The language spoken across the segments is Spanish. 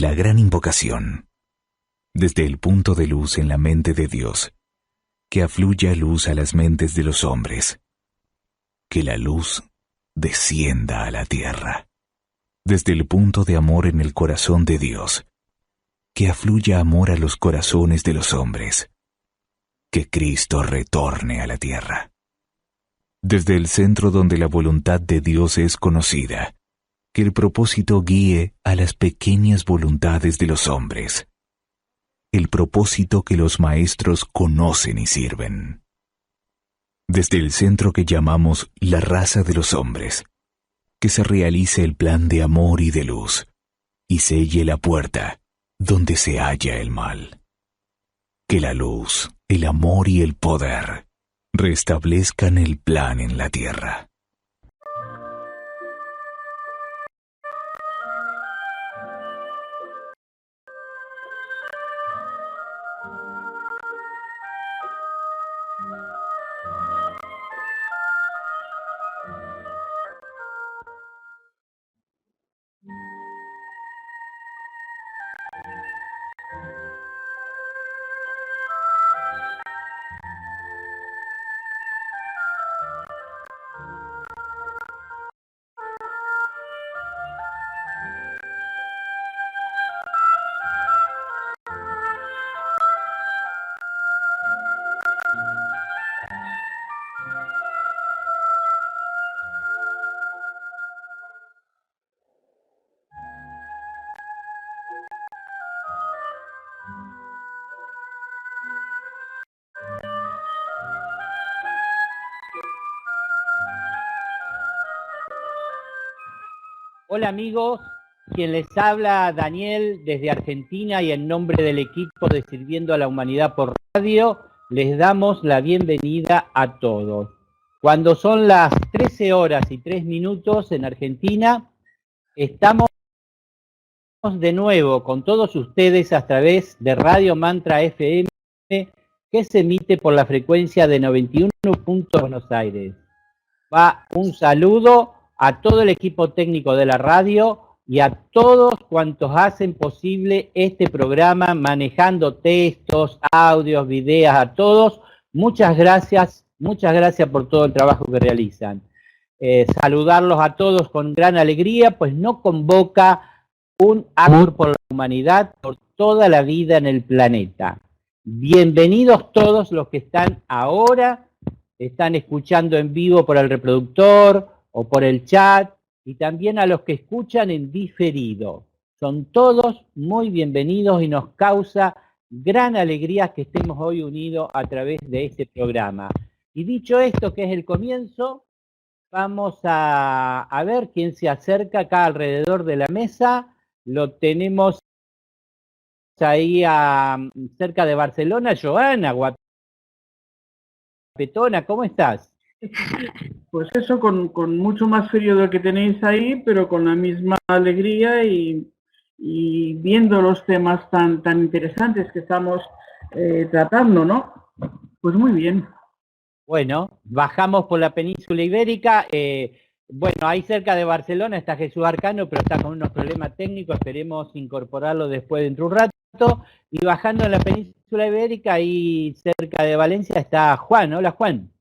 La gran invocación. Desde el punto de luz en la mente de Dios, que afluya luz a las mentes de los hombres. Que la luz descienda a la tierra. Desde el punto de amor en el corazón de Dios, que afluya amor a los corazones de los hombres. Que Cristo retorne a la tierra. Desde el centro donde la voluntad de Dios es conocida, que el propósito guíe a las pequeñas voluntades de los hombres. El propósito que los maestros conocen y sirven. Desde el centro que llamamos la raza de los hombres, que se realice el plan de amor y de luz, y selle la puerta donde se halla el mal. Que la luz, el amor y el poder restablezcan el plan en la tierra. Hola amigos, quien les habla Daniel desde Argentina y en nombre del equipo de Sirviendo a la Humanidad por Radio, les damos la bienvenida a todos. Cuando son las 13 horas y 3 minutos en Argentina, estamos de nuevo con todos ustedes a través de Radio Mantra FM, que se emite por la frecuencia de 91. Buenos Aires. Va un saludo a todo el equipo técnico de la radio y a todos cuantos hacen posible este programa, manejando textos, audios, videos, a todos. Muchas gracias por todo el trabajo que realizan. Saludarlos a todos con gran alegría, pues nos convoca un amor por la humanidad, por toda la vida en el planeta. Bienvenidos todos los que están ahora, están escuchando en vivo por el reproductor o por el chat, y también a los que escuchan en diferido. Son todos muy bienvenidos y nos causa gran alegría que estemos hoy unidos a través de este programa. Y dicho esto, que es el comienzo, vamos a ver quién se acerca acá alrededor de la mesa. Lo tenemos ahí cerca de Barcelona. Joana, guapetona, ¿cómo estás? Pues eso, con mucho más frío del que tenéis ahí, pero con la misma alegría y viendo los temas tan interesantes que estamos tratando, ¿no? Pues muy bien. Bueno, bajamos por la península ibérica. Bueno, ahí cerca de Barcelona está Jesús Arcano, pero está con unos problemas técnicos. Esperemos incorporarlo después dentro de un rato. Y bajando en la península ibérica, ahí cerca de Valencia, está Juan. Hola, Juan.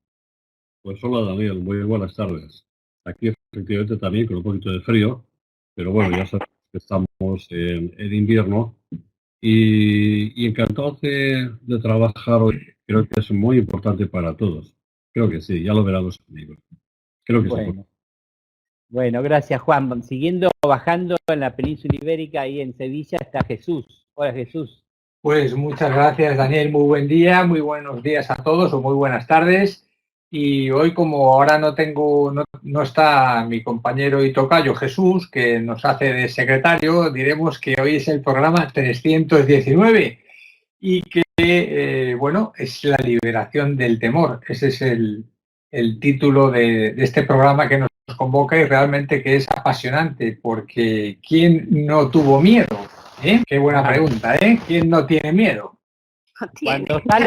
Pues hola Daniel, muy buenas tardes. Aquí efectivamente también con un poquito de frío, pero bueno, ya sabemos que estamos en invierno y encantado de trabajar hoy. Creo que es muy importante para todos. Creo que sí, ya lo verán los amigos. Creo que sí. Bueno, gracias Juan. Siguiendo bajando en la península ibérica, ahí en Sevilla, está Jesús. Hola Jesús. Pues muchas gracias Daniel, muy buen día, muy buenos días a todos o muy buenas tardes. Y hoy, como ahora no está mi compañero y tocayo Jesús, que nos hace de secretario, diremos que hoy es el programa 319 y que, bueno, es la liberación del temor. Ese es el título de este programa que nos convoca y realmente que es apasionante, porque ¿quién no tuvo miedo? Qué buena pregunta, ¿eh? ¿Quién no tiene miedo? Cuando están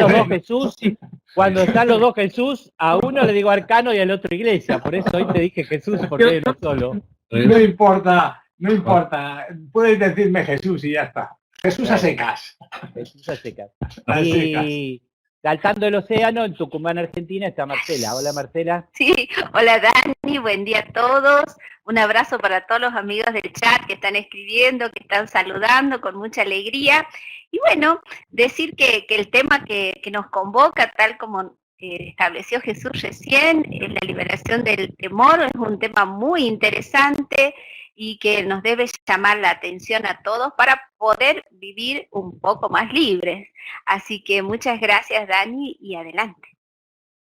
los dos Jesús, a uno le digo Arcano y al otro Iglesia. Por eso hoy te dije Jesús, porque es uno solo. No importa No importa, puedes decirme Jesús y ya está. Jesús a secas. Jesús a secas. A Y saltando el océano, en Tucumán, Argentina, está Marcela. Hola, Marcela. Sí, hola Dani, buen día a todos. Un abrazo para todos los amigos del chat que están escribiendo, que están saludando con mucha alegría. Y bueno, decir que el tema que nos convoca, tal como estableció Jesús recién, es la liberación del temor, es un tema muy interesante y que nos debe llamar la atención a todos para poder vivir un poco más libres. Así que muchas gracias, Dani, y adelante.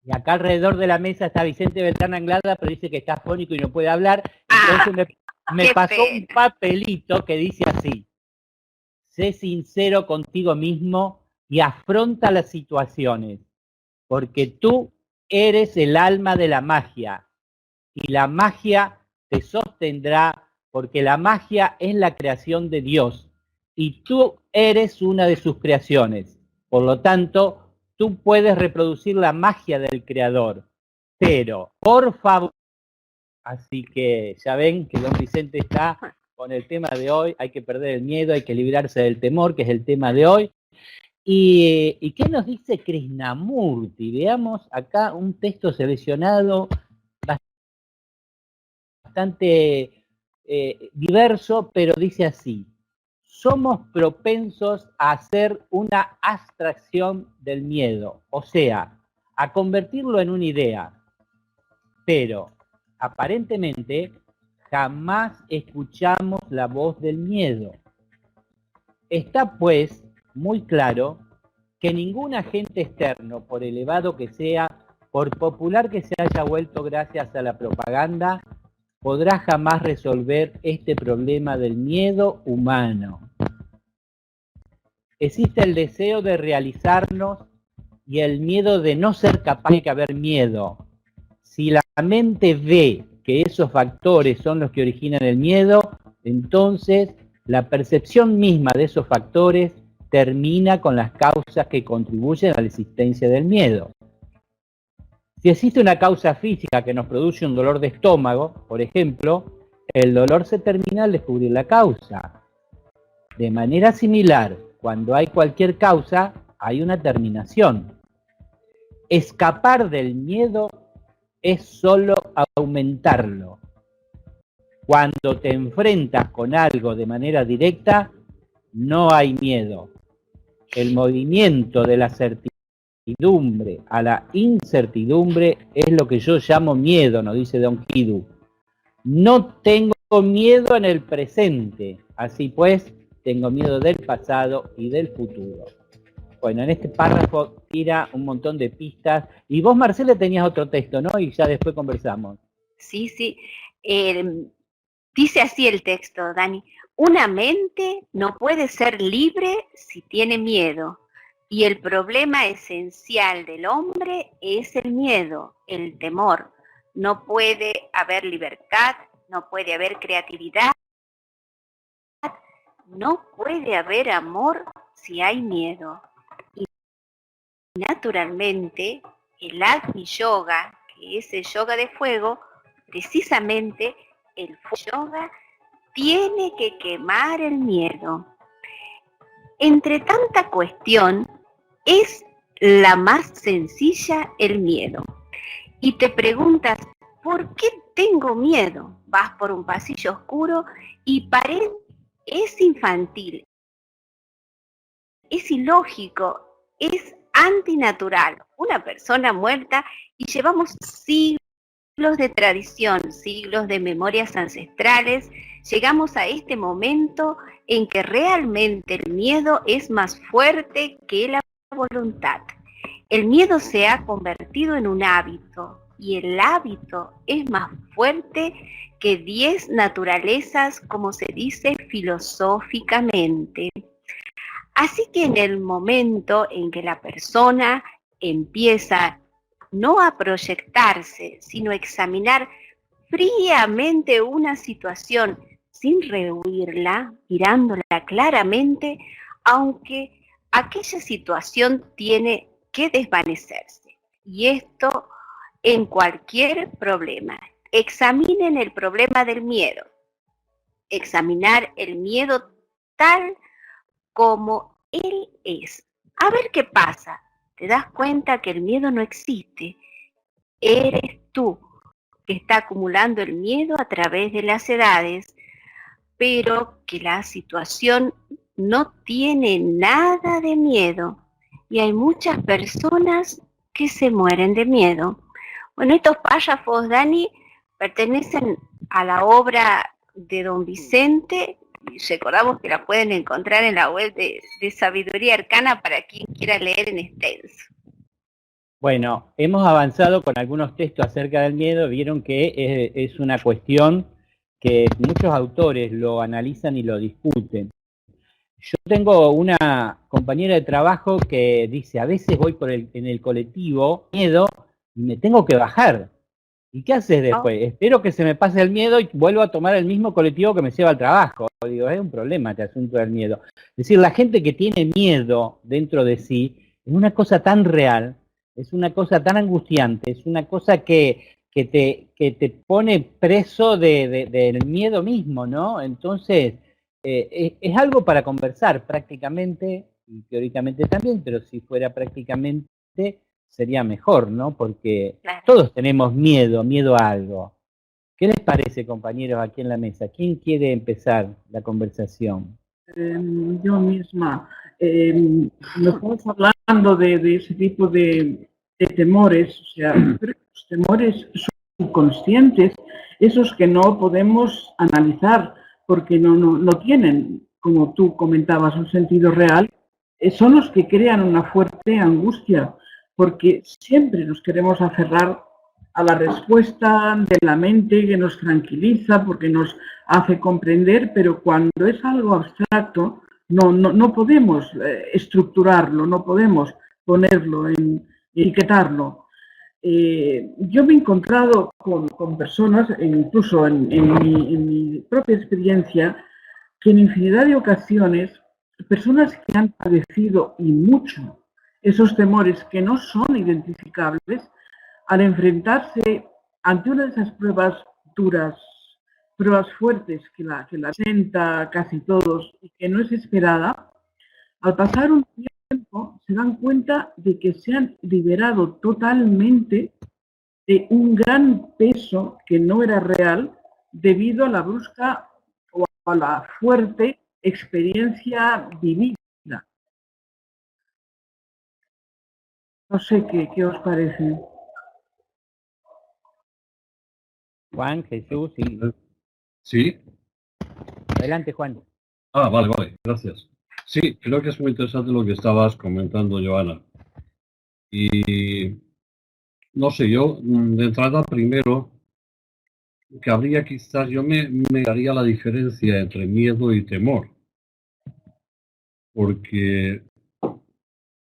Y acá alrededor de la mesa está Vicente Beltrán Anglada, pero dice que está afónico y no puede hablar. Entonces me pasó un papelito que dice así: sé sincero contigo mismo y afronta las situaciones, porque tú eres el alma de la magia, y la magia te sostendrá, porque la magia es la creación de Dios, y tú eres una de sus creaciones. Por lo tanto, tú puedes reproducir la magia del Creador, pero, por favor, así que ya ven que don Vicente está con el tema de hoy, hay que perder el miedo, hay que librarse del temor, que es el tema de hoy. ¿Y qué nos dice Krishnamurti? Veamos acá un texto seleccionado bastante diverso, pero dice así: somos propensos a hacer una abstracción del miedo, o sea, a convertirlo en una idea, pero aparentemente jamás escuchamos la voz del miedo. Está pues muy claro que ningún agente externo, por elevado que sea, por popular que se haya vuelto gracias a la propaganda, podrá jamás resolver este problema del miedo humano. Existe el deseo de realizarnos y el miedo de no ser capaz de haber miedo. Si la mente ve que esos factores son los que originan el miedo, entonces la percepción misma de esos factores termina con las causas que contribuyen a la existencia del miedo. Si existe una causa física que nos produce un dolor de estómago, por ejemplo, el dolor se termina al descubrir la causa. De manera similar, cuando hay cualquier causa, hay una terminación. Escapar del miedo es solo aumentarlo. Cuando te enfrentas con algo de manera directa, no hay miedo. El movimiento de la certidumbre a la incertidumbre es lo que yo llamo miedo, nos dice Don Kidu. No tengo miedo en el presente, así pues, tengo miedo del pasado y del futuro. Bueno, en este párrafo tira un montón de pistas. Y vos, Marcela, tenías otro texto, ¿no? Y ya después conversamos. Sí, sí. Dice así el texto, Dani: una mente no puede ser libre si tiene miedo. Y el problema esencial del hombre es el miedo, el temor. No puede haber libertad, no puede haber creatividad, no puede haber amor si hay miedo. Y naturalmente, el Agni Yoga, que es el yoga de fuego, precisamente el yoga tiene que quemar el miedo. Entre tanta cuestión, es la más sencilla el miedo. Y te preguntas, ¿por qué tengo miedo? Vas por un pasillo oscuro y es infantil, es ilógico, es antinatural. Una persona muerta y llevamos siglos de tradición, siglos de memorias ancestrales, llegamos a este momento en que realmente el miedo es más fuerte que la voluntad. El miedo se ha convertido en un hábito y el hábito es más fuerte que 10 naturalezas, como se dice filosóficamente. Así que en el momento en que la persona empieza no a proyectarse, sino a examinar fríamente una situación sin rehuirla, mirándola claramente, aunque aquella situación tiene que desvanecerse. Y esto en cualquier problema. Examinen el problema del miedo. examinar el miedo tal como él es. A ver qué pasa. Te das cuenta que el miedo no existe. Eres tú que está acumulando el miedo a través de las edades, pero que la situación no tiene nada de miedo. Y hay muchas personas que se mueren de miedo. Bueno, estos párrafos, Dani, pertenecen a la obra de don Vicente. Recordamos que la pueden encontrar en la web de Sabiduría Arcana para quien quiera leer en extenso. Bueno, hemos avanzado con algunos textos acerca del miedo. Vieron que es una cuestión que muchos autores lo analizan y lo discuten. Yo tengo una compañera de trabajo que dice, a veces voy en el colectivo, miedo, y me tengo que bajar. ¿Y qué haces después? Oh. Espero que se me pase el miedo y vuelvo a tomar el mismo colectivo que me lleva al trabajo. Digo, es un problema este asunto del miedo. Es decir, la gente que tiene miedo dentro de sí es una cosa tan real, es una cosa tan angustiante, es una cosa que te pone preso del miedo mismo, ¿no? Entonces, es algo para conversar prácticamente, y teóricamente también, pero si fuera prácticamente sería mejor, ¿no? Porque todos tenemos miedo a algo. ¿Qué les parece, compañeros, aquí en la mesa? ¿Quién quiere empezar la conversación? Yo misma. Nos estamos hablando de ese tipo de temores, o sea, los temores subconscientes, esos que no podemos analizar porque no tienen, como tú comentabas, un sentido real, son los que crean una fuerte angustia, porque siempre nos queremos aferrar a la respuesta de la mente que nos tranquiliza, porque nos hace comprender, pero cuando es algo abstracto, no podemos estructurarlo, no podemos ponerlo, etiquetarlo. Yo me he encontrado con personas, incluso en mi propia experiencia, que en infinidad de ocasiones, personas que han padecido y mucho esos temores que no son identificables, al enfrentarse ante una de esas pruebas duras, pruebas fuertes que la presenta casi todos y que no es esperada, al pasar un tiempo se dan cuenta de que se han liberado totalmente de un gran peso que no era real debido a la brusca o a la fuerte experiencia vivida. No sé qué os parece. Juan, Jesús, sí. ¿Sí? Adelante, Juan. Vale, gracias. Sí, creo que es muy interesante lo que estabas comentando, Joana. Y no sé, yo de entrada primero, que habría quizás, yo me haría la diferencia entre miedo y temor. Porque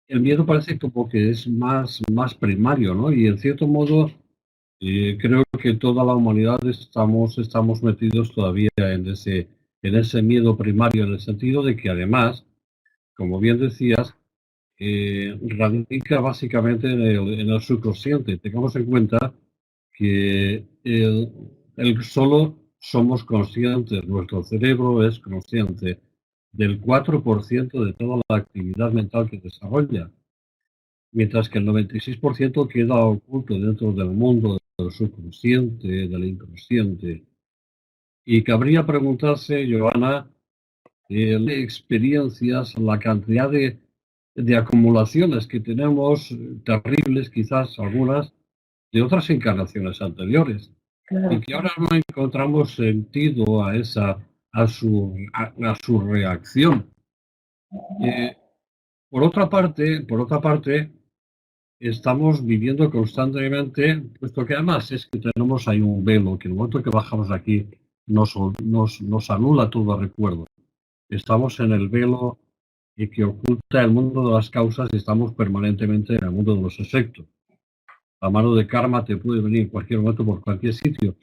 el miedo parece como que es más primario, ¿no? Y en cierto modo, creo que toda la humanidad estamos metidos todavía en ese miedo primario, en el sentido de que además, como bien decías, radica básicamente en el subconsciente. Tengamos en cuenta que el solo somos conscientes, nuestro cerebro es consciente del 4% de toda la actividad mental que desarrolla, mientras que el 96% queda oculto dentro del mundo del subconsciente, del inconsciente. Y cabría preguntarse, Joana, experiencias, la cantidad de acumulaciones que tenemos, terribles quizás algunas, de otras encarnaciones anteriores. Claro. Y que ahora no encontramos sentido a su reacción. Por otra parte, estamos viviendo constantemente, puesto que además es que tenemos ahí un velo, que en el momento que bajamos aquí nos anula todo recuerdo. Estamos en el velo que oculta el mundo de las causas y estamos permanentemente en el mundo de los efectos. La mano de karma te puede venir en cualquier momento por cualquier sitio.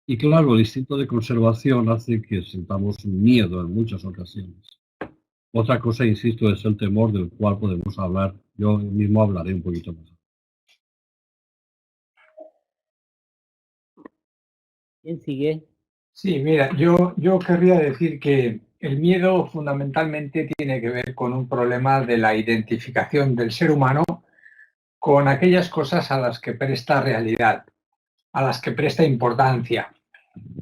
Y claro, el instinto de conservación hace que sintamos miedo en muchas ocasiones. Otra cosa, insisto, es el temor del cual podemos hablar. Yo mismo hablaré un poquito más. ¿Quién sigue? Sí, mira, yo querría decir que el miedo fundamentalmente tiene que ver con un problema de la identificación del ser humano con aquellas cosas a las que presta realidad, a las que presta importancia.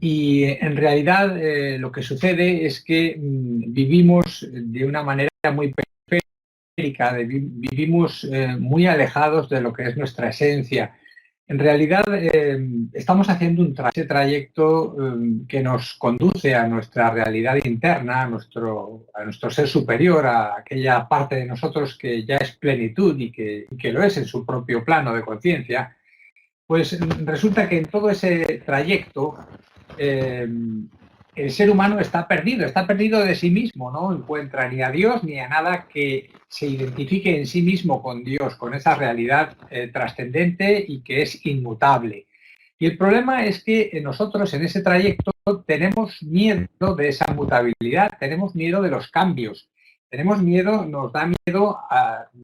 Y en realidad lo que sucede es que vivimos de una manera muy periférica, vivimos muy alejados de lo que es nuestra esencia. En realidad estamos haciendo ese trayecto que nos conduce a nuestra realidad interna, a nuestro ser superior, a aquella parte de nosotros que ya es plenitud y que lo es en su propio plano de conciencia. Pues resulta que en todo ese trayecto el ser humano está perdido de sí mismo, no encuentra ni a Dios ni a nada que se identifique en sí mismo con Dios, con esa realidad trascendente y que es inmutable. Y el problema es que nosotros en ese trayecto tenemos miedo de esa mutabilidad, tenemos miedo de los cambios, tenemos miedo, nos da miedo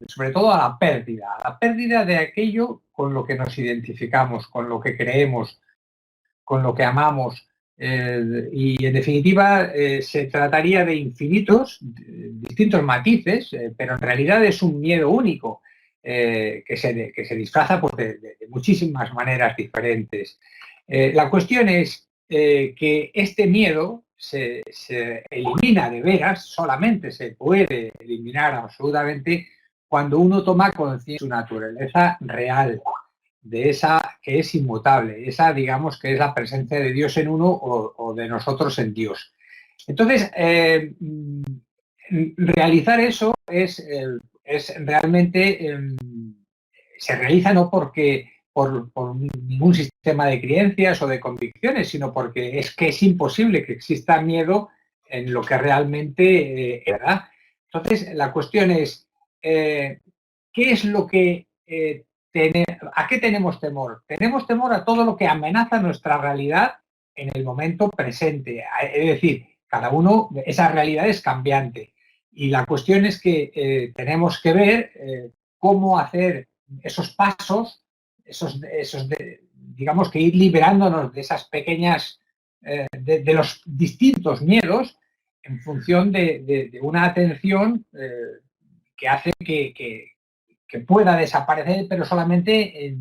sobre todo a la pérdida de aquello con lo que nos identificamos, con lo que creemos, con lo que amamos. Y en definitiva se trataría de distintos matices, pero en realidad es un miedo único que se disfraza pues, de muchísimas maneras diferentes. La cuestión es que este miedo se elimina de veras, solamente se puede eliminar absolutamente cuando uno toma conciencia de su naturaleza real, de esa que es inmutable, esa digamos que es la presencia de Dios en uno o de nosotros en Dios. Entonces, realizar eso es realmente, se realiza no porque por ningún sistema de creencias o de convicciones, sino porque es que es imposible que exista miedo en lo que realmente es verdad. Entonces, la cuestión es, ¿qué es lo que ¿a qué tenemos temor? Tenemos temor a todo lo que amenaza nuestra realidad en el momento presente. Es decir, cada uno, esa realidad es cambiante. Y la cuestión es que tenemos que ver cómo hacer esos pasos, digamos que ir liberándonos de esas pequeñas, de los distintos miedos en función de una atención que hace que pueda desaparecer, pero solamente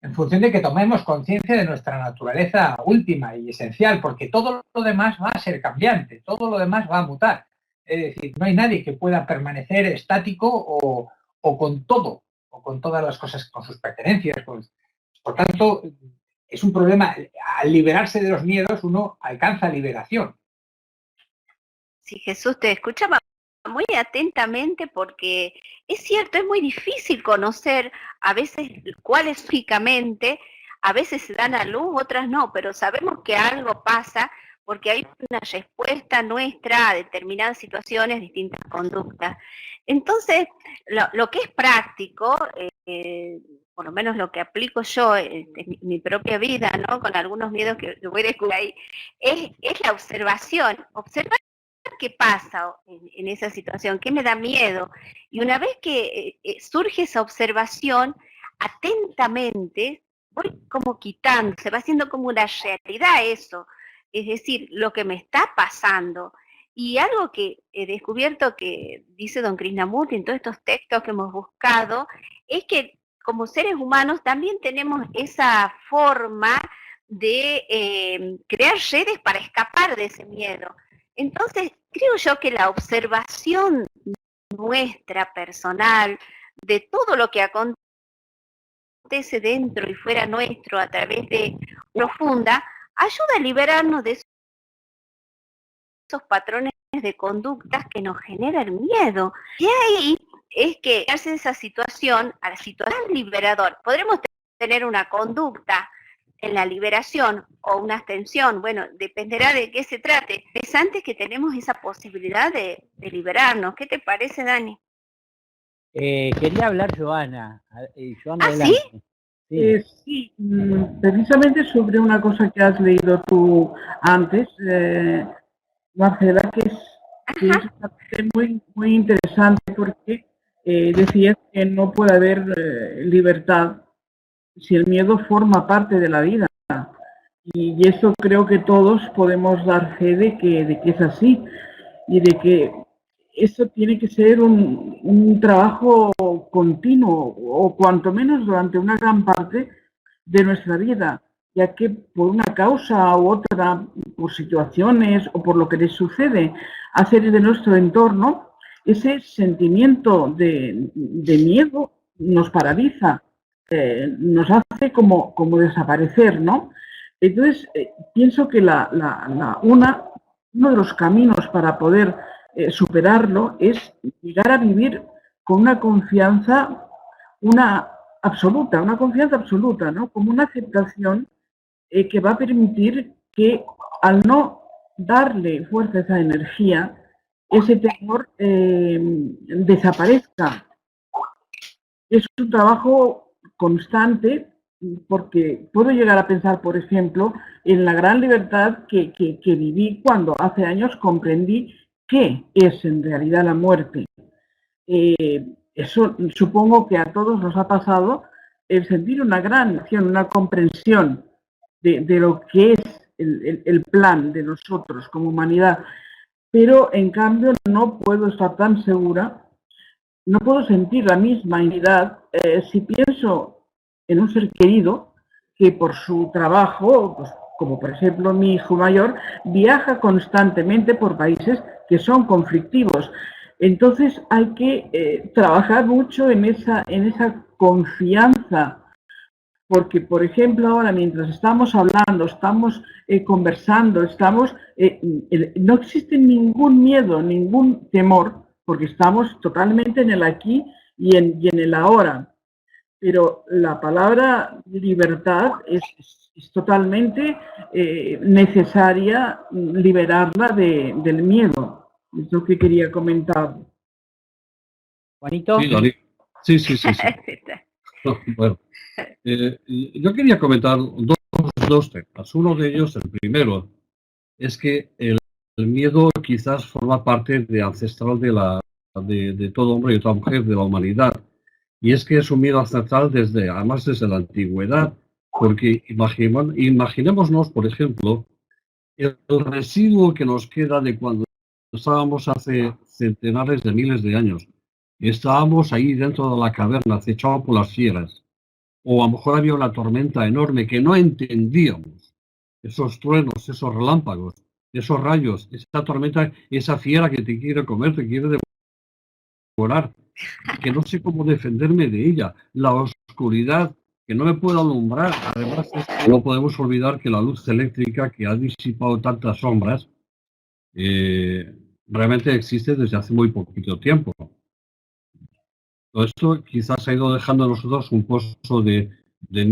en función de que tomemos conciencia de nuestra naturaleza última y esencial, porque todo lo demás va a ser cambiante, todo lo demás va a mutar. Es decir, no hay nadie que pueda permanecer estático o con todo, o con todas las cosas, con sus pertenencias. Por tanto, es un problema. Al liberarse de los miedos, uno alcanza liberación. Sí, Jesús, te escuchaba muy atentamente porque es cierto, es muy difícil conocer a veces cuáles lógicamente, a veces se dan a luz, otras no, pero sabemos que algo pasa porque hay una respuesta nuestra a determinadas situaciones, distintas conductas. Entonces, lo que es práctico, por lo menos lo que aplico yo en mi propia vida, ¿no? Con algunos miedos que voy a descubrir ahí, es la observación. Observar qué pasa en esa situación, qué me da miedo. Y una vez que surge esa observación, atentamente voy como quitando, se va haciendo como una realidad eso, es decir, lo que me está pasando. Y algo que he descubierto que dice don Krishnamurti en todos estos textos que hemos buscado, es que como seres humanos también tenemos esa forma de crear redes para escapar de ese miedo. Entonces, creo yo que la observación nuestra personal de todo lo que acontece dentro y fuera nuestro a través de profunda, ayuda a liberarnos de esos patrones de conductas que nos generan miedo. Y ahí es que hace esa situación, a la situación liberador, podremos tener una conducta en la liberación o una abstención, bueno, dependerá de qué se trate. Es antes que tenemos esa posibilidad de liberarnos. ¿Qué te parece, Dani? Quería hablar Joana. Joana, ¿Ah, sí? Sí, precisamente sobre una cosa que has leído tú antes, Marcela, que es muy, muy interesante porque decías que no puede haber libertad si el miedo forma parte de la vida. Y eso creo que todos podemos dar fe de que es así y de que eso tiene que ser un trabajo continuo o cuanto menos durante una gran parte de nuestra vida, ya que por una causa u otra, por situaciones o por lo que les sucede a seres de nuestro entorno, ese sentimiento de miedo nos paraliza, nos hace como desaparecer, ¿no? Entonces, pienso que uno de los caminos para poder superarlo es llegar a vivir con una confianza, una confianza absoluta, ¿no? Como una aceptación que va a permitir que al no darle fuerza a esa energía, ese temor desaparezca. Es un trabajo constante porque puedo llegar a pensar, por ejemplo, en la gran libertad que viví cuando hace años comprendí qué es en realidad la muerte. Eso supongo que a todos nos ha pasado, el sentir una gran acción, una comprensión de lo que es el plan de nosotros como humanidad, pero en cambio no puedo estar tan segura, no puedo sentir la misma unidad si pienso en un ser querido que por su trabajo, pues, como por ejemplo mi hijo mayor, viaja constantemente por países que son conflictivos. Entonces hay que trabajar mucho en esa confianza, porque por ejemplo ahora mientras estamos hablando, estamos conversando, no existe ningún miedo, ningún temor, porque estamos totalmente en el aquí y en el ahora. Pero la palabra libertad es totalmente necesaria liberarla del miedo. Es lo que quería comentar. Juanito. Sí, Dani. Sí. Bueno, yo quería comentar dos temas. Uno de ellos, el primero, es que el miedo quizás forma parte de ancestral de todo hombre y toda mujer, de la humanidad. Y es que es un miedo ancestral además desde la antigüedad, porque imaginémonos, por ejemplo, el residuo que nos queda de cuando estábamos hace centenares de miles de años. Estábamos ahí dentro de la caverna, acechados por las fieras. O a lo mejor había una tormenta enorme que no entendíamos. Esos truenos, esos relámpagos, esos rayos, esa tormenta, esa fiera que te quiere comer, te quiere devorar, que no sé cómo defenderme de ella. La oscuridad, que no me puedo alumbrar. Además, no podemos olvidar que la luz eléctrica, que ha disipado tantas sombras, realmente existe desde hace muy poquito tiempo. Todo esto quizás ha ido dejando a nosotros un pozo de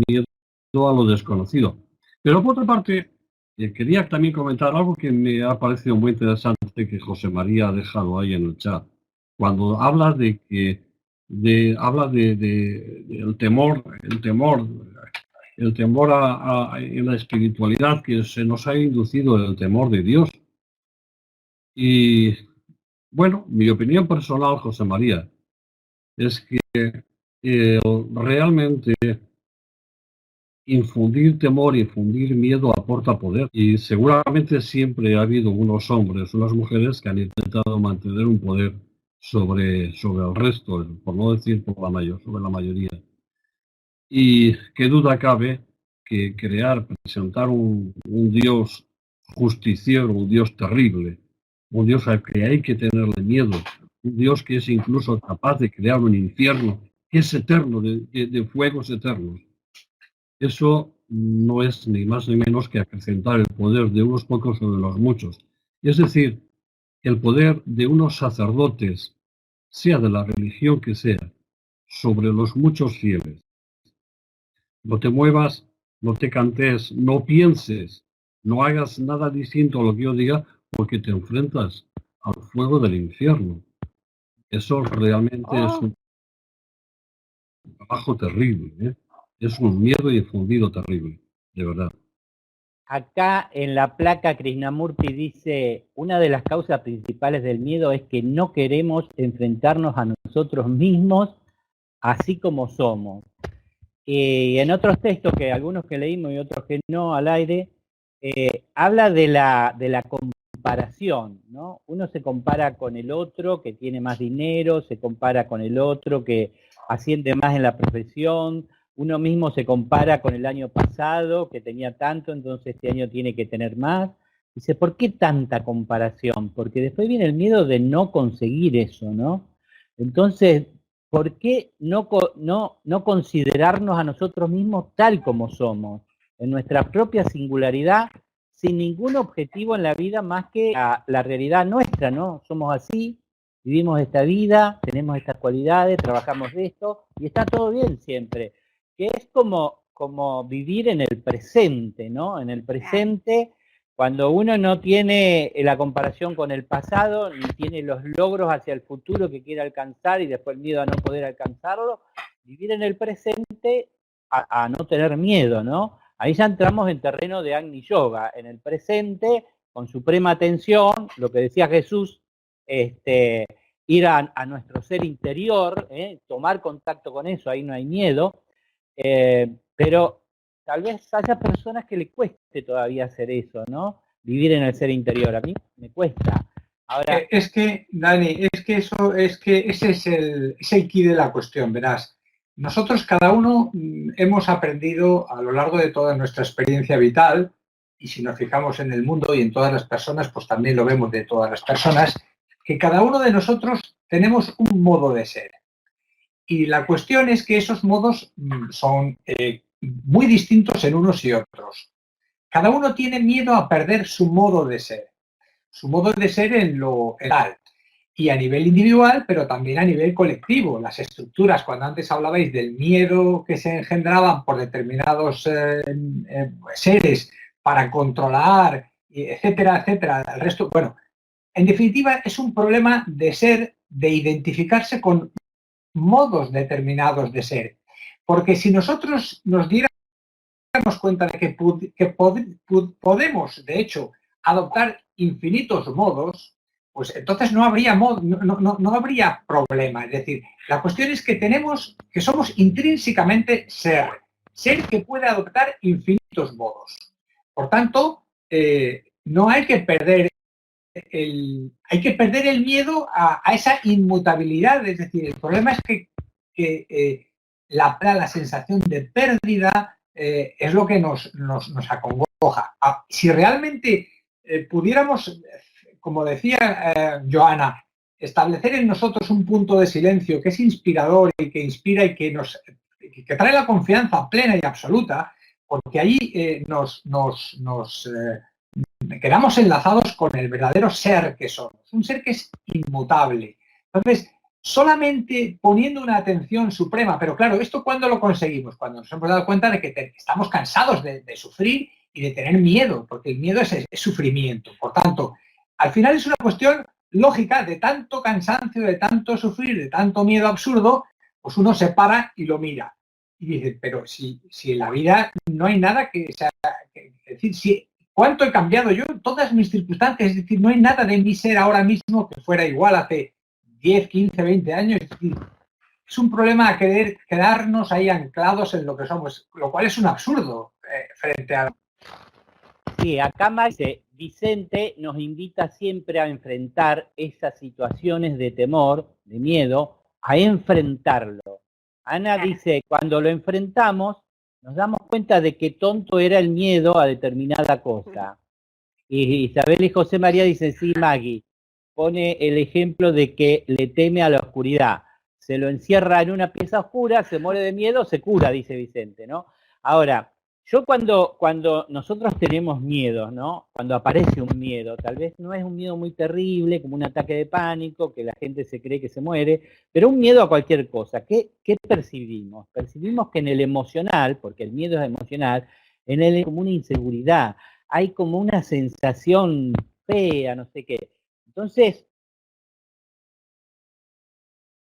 miedo a lo desconocido. Pero por otra parte, quería también comentar algo que me ha parecido muy interesante que José María ha dejado ahí en el chat. Cuando habla del temor en la espiritualidad, que se nos ha inducido el temor de Dios. Y bueno, mi opinión personal, José María, es que realmente infundir temor, infundir miedo aporta poder. Y seguramente siempre ha habido unos hombres, unas mujeres que han intentado mantener un poder sobre el resto, por no decir sobre la mayoría. Y qué duda cabe que presentar un Dios justiciero, un Dios terrible, un Dios al que hay que tenerle miedo, un Dios que es incluso capaz de crear un infierno que es eterno, de fuegos eternos. Eso no es ni más ni menos que acrecentar el poder de unos pocos sobre los muchos. Es decir, el poder de unos sacerdotes, sea de la religión que sea, sobre los muchos fieles. No te muevas, no te cantes, no pienses, no hagas nada distinto a lo que yo diga, porque te enfrentas al fuego del infierno. Eso realmente es un trabajo terrible, ¿eh? Es un miedo infundido terrible, de verdad. Acá en la placa Krishnamurti dice, una de las causas principales del miedo es que no queremos enfrentarnos a nosotros mismos así como somos. Y en otros textos, que algunos que leímos y otros que no al aire, habla de la comparación, ¿no? Uno se compara con el otro que tiene más dinero, se compara con el otro que asciende más en la profesión, uno mismo se compara con el año pasado que tenía tanto, entonces este año tiene que tener más. Dice, ¿por qué tanta comparación? Porque después viene el miedo de no conseguir eso, ¿no? Entonces, ¿por qué no considerarnos a nosotros mismos tal como somos, en nuestra propia singularidad, sin ningún objetivo en la vida más que la realidad nuestra, ¿no? Somos así, vivimos esta vida, tenemos estas cualidades, trabajamos de esto, y está todo bien siempre. Que es como vivir en el presente, ¿no? En el presente, cuando uno no tiene la comparación con el pasado, ni tiene los logros hacia el futuro que quiere alcanzar y después el miedo a no poder alcanzarlo, vivir en el presente a no tener miedo, ¿no? Ahí ya entramos en terreno de Agni Yoga, en el presente, con suprema atención, lo que decía Jesús, ir a nuestro ser interior, tomar contacto con eso, ahí no hay miedo, pero tal vez haya personas que le cueste todavía hacer eso, ¿no? Vivir en el ser interior. A mí me cuesta. Ahora, es que, Dani, es que ese es el quid de la cuestión, verás. Nosotros cada uno hemos aprendido a lo largo de toda nuestra experiencia vital, y si nos fijamos en el mundo y en todas las personas, pues también lo vemos de todas las personas, que cada uno de nosotros tenemos un modo de ser. Y la cuestión es que esos modos son muy distintos en unos y otros. Cada uno tiene miedo a perder su modo de ser en lo general y a nivel individual, pero también a nivel colectivo. Las estructuras, cuando antes hablabais del miedo que se engendraban por determinados seres para controlar, etcétera, etcétera, el resto, bueno, en definitiva es un problema de ser, de identificarse con modos determinados de ser. Porque si nosotros nos diéramos cuenta de que podemos, de hecho, adoptar infinitos modos, pues entonces no habría no habría problema. Es decir, la cuestión es que que somos intrínsecamente ser que puede adoptar infinitos modos. Por tanto, no hay que perder hay que perder el miedo a esa inmutabilidad. Es decir, el problema es que la sensación de pérdida es lo que nos acongoja. Si realmente pudiéramos, como decía Joana, establecer en nosotros un punto de silencio que es inspirador y que inspira y que trae la confianza plena y absoluta, porque ahí nos quedamos enlazados con el verdadero ser que somos, un ser que es inmutable. Entonces, solamente poniendo una atención suprema, pero claro, ¿esto cuándo lo conseguimos? Cuando nos hemos dado cuenta de que estamos cansados de sufrir y de tener miedo, porque el miedo es sufrimiento. Por tanto, al final es una cuestión lógica de tanto cansancio, de tanto sufrir, de tanto miedo absurdo, pues uno se para y lo mira. Y dice, pero si en la vida no hay nada que sea... Es decir, si ¿cuánto he cambiado yo en todas mis circunstancias? Es decir, no hay nada de mi ser ahora mismo que fuera igual hace 10, 15, 20 años. Es decir, es un problema querer quedarnos ahí anclados en lo que somos, lo cual es un absurdo frente a... Sí, acá Vicente nos invita siempre a enfrentar esas situaciones de temor, de miedo, a enfrentarlo. Ana dice, cuando lo enfrentamos, nos damos cuenta de que tonto era el miedo a determinada cosa. Y Isabel y José María dicen, sí, Maggie, pone el ejemplo de que le teme a la oscuridad. Se lo encierra en una pieza oscura, se muere de miedo, se cura, dice Vicente, ¿no? Ahora, yo cuando nosotros tenemos miedo, ¿no? Cuando aparece un miedo, tal vez no es un miedo muy terrible, como un ataque de pánico, que la gente se cree que se muere, pero un miedo a cualquier cosa. ¿Qué percibimos? Percibimos que en el emocional, porque el miedo es emocional, en él es como una inseguridad, hay como una sensación fea, no sé qué. Entonces,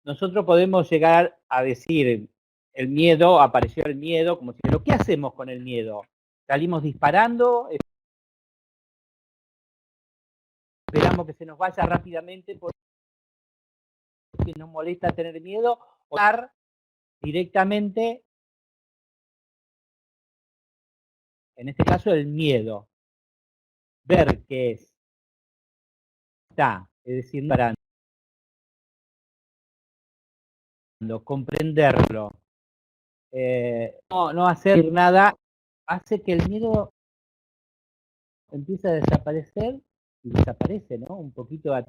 nosotros podemos llegar a decir, el miedo, apareció el miedo, como si, ¿pero qué hacemos con el miedo? ¿Salimos disparando? ¿Esperamos que se nos vaya rápidamente porque nos molesta tener miedo? ¿O dar directamente, en este caso, el miedo? ver qué está, es decir, parando, comprenderlo, no hacer nada, hace que el miedo empiece a desaparecer y desaparece, ¿no? Un poquito de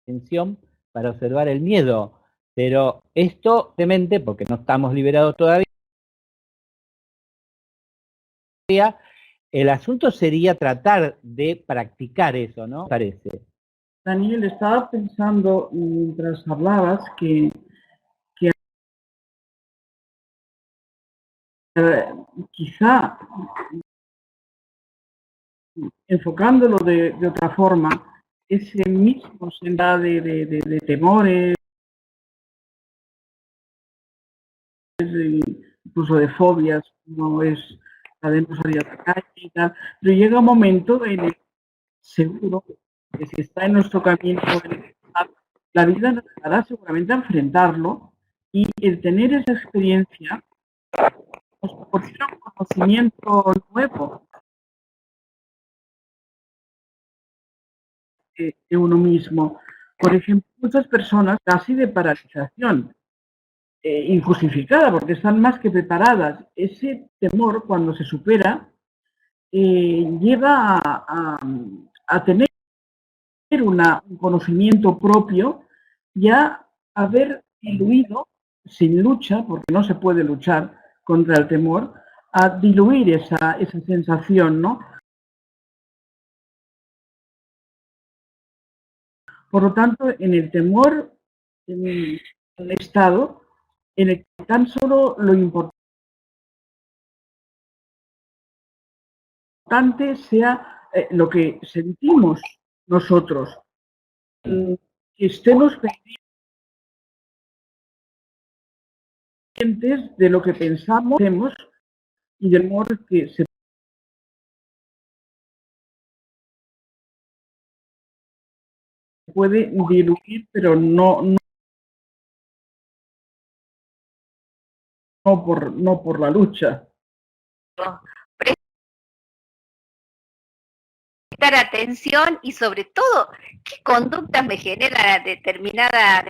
atención para observar el miedo, pero esto, obviamente, porque no estamos liberados todavía, el asunto sería tratar de practicar eso, ¿no? Parece. Daniel, estaba pensando mientras hablabas que quizá enfocándolo de otra forma, ese mismo senda de temores, incluso de fobias, como es la de no salir a la calle y tal, pero llega un momento en el seguro que si está en nuestro camino, la vida nos dará seguramente a enfrentarlo y el tener esa experiencia nos proporciona un conocimiento nuevo de uno mismo. Por ejemplo, muchas personas casi de paralización, injustificada, porque están más que preparadas. Ese temor, cuando se supera, lleva a tener un conocimiento propio y a haber diluido, sin lucha, porque no se puede luchar contra el temor, a diluir esa sensación, ¿no? Por lo tanto, en el temor, en el estado en el que tan solo lo importante sea lo que sentimos nosotros, que estemos pendientes de lo que pensamos y del temor que se puede diluir, pero no por la lucha. Prestar atención y sobre todo, qué conductas me genera determinado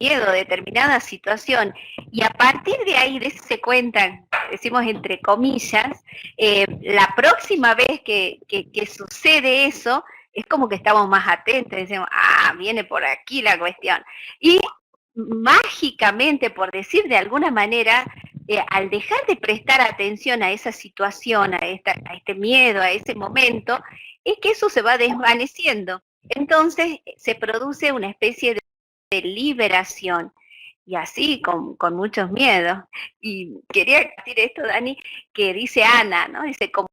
miedo, determinada situación. Y a partir de ahí se cuentan, decimos entre comillas, la próxima vez que sucede eso, es como que estamos más atentos, decimos, viene por aquí la cuestión. Y mágicamente, por decir de alguna manera, al dejar de prestar atención a esa situación, a este miedo, a ese momento, es que eso se va desvaneciendo. Entonces se produce una especie de liberación, y así con muchos miedos. Y quería decir esto, Dani, que dice Ana, ¿no? Dice, como